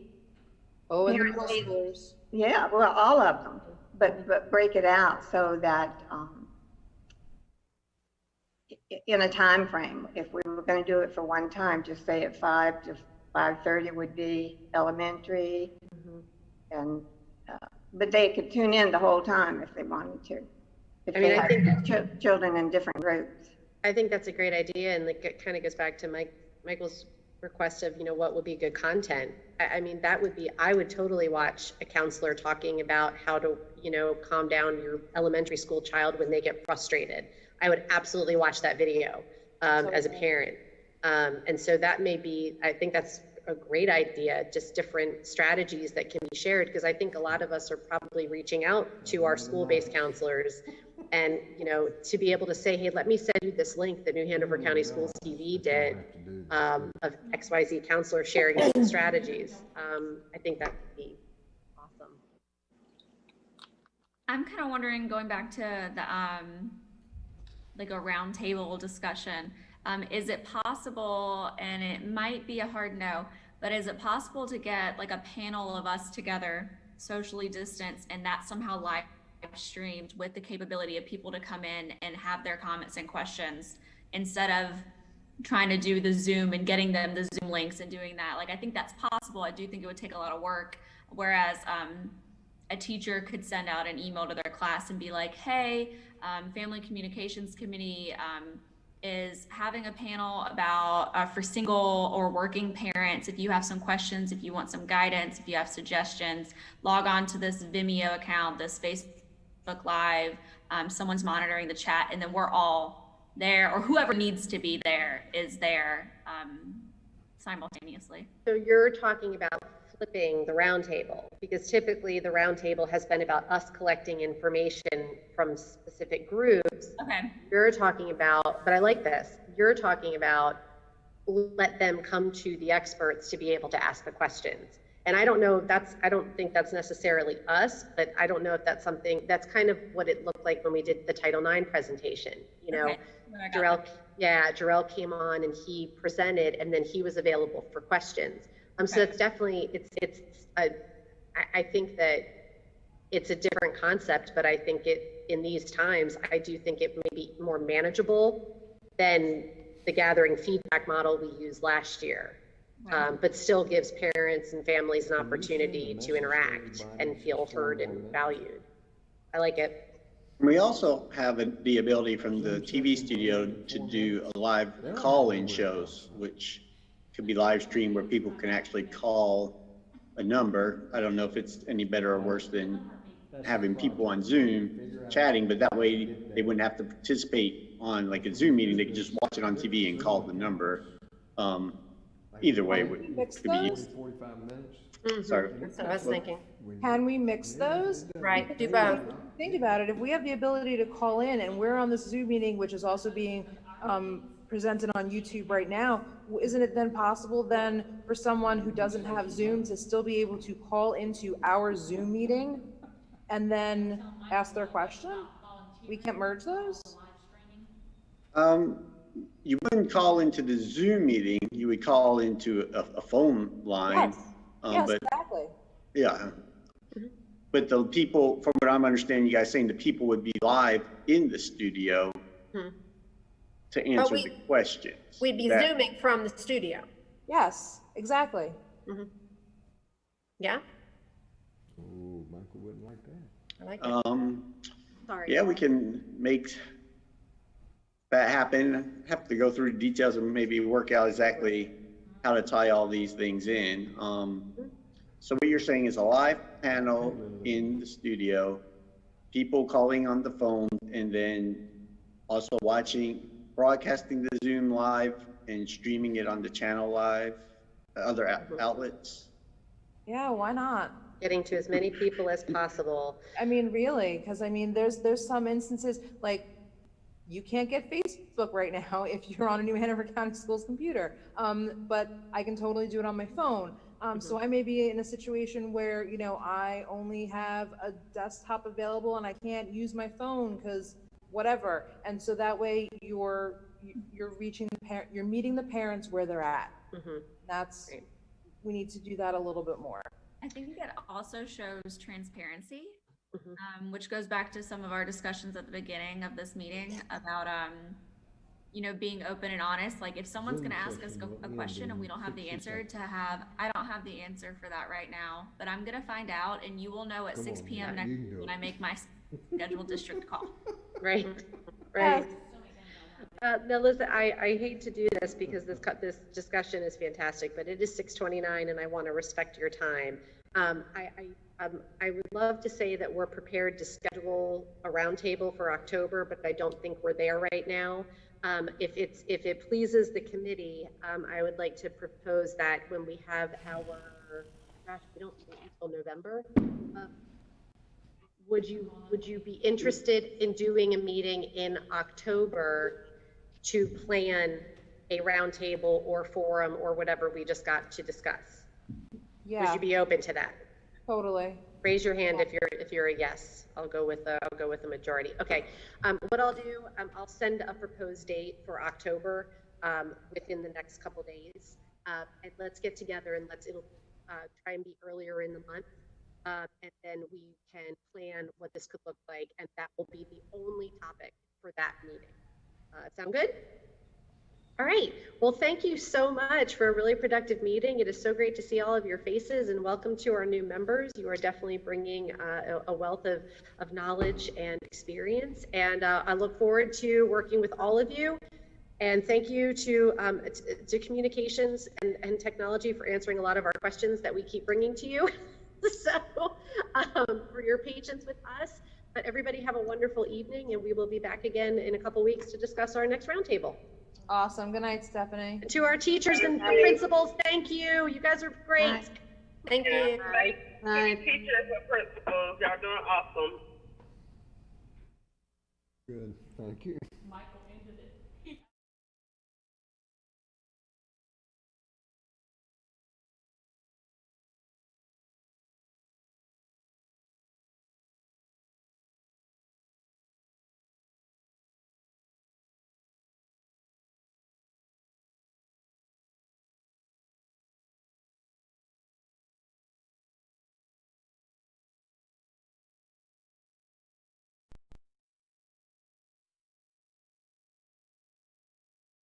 Speaker 3: Oh, and the middle schoolers.
Speaker 2: Yeah, well, all of them, but break it out so that in a time frame. If we were going to do it for one time, just say at 5 to 5:30 would be elementary, and but they could tune in the whole time if they wanted to. I think children in different groups.
Speaker 1: I think that's a great idea, and it kind of goes back to Michael's request of what would be good content. I mean, that would be, I would totally watch a counselor talking about how to calm down your elementary school child when they get frustrated. I would absolutely watch that video as a parent, and so that may be, I think that's a great idea, just different strategies that can be shared, because I think a lot of us are probably reaching out to our school-based counselors and to be able to say, hey, let me send you this link that New Hanover County Schools TV did of XYZ counselor sharing strategies. I think that would be awesome.
Speaker 4: I'm kind of wondering, going back to the like a roundtable discussion, is it possible, and it might be a hard no, but is it possible to get like a panel of us together, socially distanced, and that somehow live streamed with the capability of people to come in and have their comments and questions instead of trying to do the Zoom and getting them the Zoom links and doing that? Like, I think that's possible. I do think it would take a lot of work, whereas a teacher could send out an email to their class and be like, hey, Family Communications Committee is having a panel about for single or working parents. If you have some questions, if you want some guidance, if you have suggestions, log on to this Vimeo account, this Facebook Live, someone's monitoring the chat, and then we're all there, or whoever needs to be there is there simultaneously.
Speaker 1: So you're talking about flipping the roundtable, because typically the roundtable has been about us collecting information from specific groups.
Speaker 4: Okay.
Speaker 1: You're talking about, but I like this, you're talking about let them come to the experts to be able to ask the questions. And I don't know if I don't think that's necessarily us, but I don't know if that's something, that's kind of what it looked like when we did the Title IX presentation. You know,
Speaker 4: Okay.
Speaker 1: Jarrell came on and he presented, and then he was available for questions. So it's definitely, I think that it's a different concept, but I think in these times, I do think it may be more manageable than the gathering feedback model we used last year. But still gives parents and families an opportunity to interact and feel heard and valued. I like it.
Speaker 6: We also have the ability from the TV studio to do a live call-in shows, which could be live streamed where people can actually call a number. I don't know if it's any better or worse than having people on Zoom chatting, but that way they wouldn't have to participate on like a Zoom meeting. They could just watch it on TV and call the number. Either way could be used.
Speaker 15: 45 minutes.
Speaker 6: Sorry.
Speaker 7: That's what I was thinking.
Speaker 3: Can we mix those?
Speaker 7: Right, do both.
Speaker 3: Think about it. If we have the ability to call in and we're on this Zoom meeting, which is also being presented on YouTube right now, isn't it then possible then for someone who doesn't have Zoom to still be able to call into our Zoom meeting and then ask their question? We can't merge those?
Speaker 6: You wouldn't call into the Zoom meeting, you would call into a phone line.
Speaker 3: Yes, yes,
Speaker 6: But
Speaker 3: exactly.
Speaker 6: yeah. But the people, from what I'm understanding, you guys saying the people would be live in the studio to answer the questions.
Speaker 7: We'd be Zooming from the studio.
Speaker 3: Yes, exactly.
Speaker 7: Yeah?
Speaker 15: Oh, Michael wouldn't like that.
Speaker 7: I like it. Sorry.
Speaker 6: Yeah, we can make that happen. Have to go through the details and maybe work out exactly how to tie all these things in. So what you're saying is a live panel in the studio, people calling on the phone, and then also broadcasting the Zoom live and streaming it on the channel live, other outlets.
Speaker 3: Yeah, why not?
Speaker 1: Getting to as many people as possible.
Speaker 3: I mean, really, because I mean, there's some instances like you can't get Facebook right now if you're on a New Hanover County Schools computer, but I can totally do it on my phone. So I may be in a situation where, you know, I only have a desktop available and I can't use my phone because whatever. And so that way you're reaching you're meeting the parents where they're at. That's, we need to do that a little bit more.
Speaker 4: I think it also shows transparency, which goes back to some of our discussions at the beginning of this meeting about, you know, being open and honest. Like if someone's going to ask us a question and we don't have the answer, I don't have the answer for that right now, but I'm going to find out and you will know at 6 p.m. next week when I make my scheduled district call.
Speaker 1: Right. Now listen, I hate to do this because this discussion is fantastic, but it is 6:29 and I want to respect your time. I would love to say that we're prepared to schedule a roundtable for October, but I don't think we're there right now. If it pleases the committee, I would like to propose that when we have our, gosh, we don't meet until November. Would you be interested in doing a meeting in October to plan a roundtable or forum or whatever we just got to discuss?
Speaker 3: Yeah.
Speaker 1: Would you be open to that?
Speaker 3: Totally.
Speaker 1: Raise your hand if you're a yes. I'll go with the majority. Okay. What I'll do, I'll send a proposed date for October within the next couple days, and let's get together and it'll try and be earlier in the month, and then we can plan what this could look like, and that will be the only topic for that meeting. Sound good? All right. Well, thank you so much for a really productive meeting. It is so great to see all of your faces, and welcome to our new members. You are definitely bringing a wealth of knowledge and experience, and I look forward to working with all of you. And thank you to communications and technology for answering a lot of our questions that we keep bringing to you. So for your patience with us, but everybody have a wonderful evening, and we will be back again in a couple weeks to discuss our next roundtable.
Speaker 3: Awesome. Good night, Stephanie.
Speaker 1: To our teachers and principals, thank you. You guys are great.
Speaker 7: Bye. Thank you.
Speaker 12: Bye. Teachers and principals, y'all doing awesome.
Speaker 15: Good, thank you.